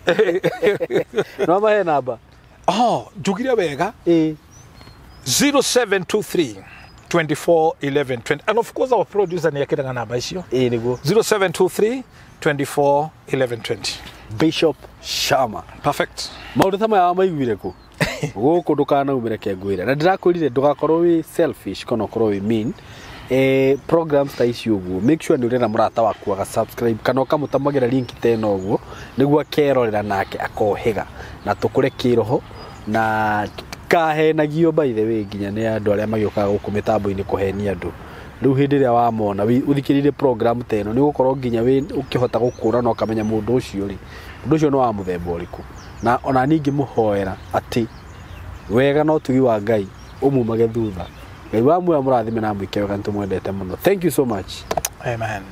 No mahe namba. Njugire wega. 0723 24 11 20. And of course our producer ni yakira namba icio. Niguo. 0723 24 11 20. Bishop Shama. Perfect. Maundu ta maya maiguire ku. Guku ndukana umire ke ngwira. Na ndirakwirire ndugakorwo wi selfish kono korwo wi mean. Programs ta ici uguo. Make sure ni urena murata waku aga subscribe kana ukamutamagira link teno uguo niguo akerorera nake akohega na tukure kiroho na kahenagio by the way nginya ni andu aria magiokaga guku mitambo-ini kuhenia andu. Riu hindi ria wamona uthikirire program teno ni gukorwo nginya we ukihota gukura no kamenya mundu ucio ri mundu ucio no wa muthemba uriku na ona ningi muhoera ati wega no tugi wa Ngai umumage thutha. Ngai wa muya murathime na mwike wega ntumwendete muno. Thank you so much. Amen.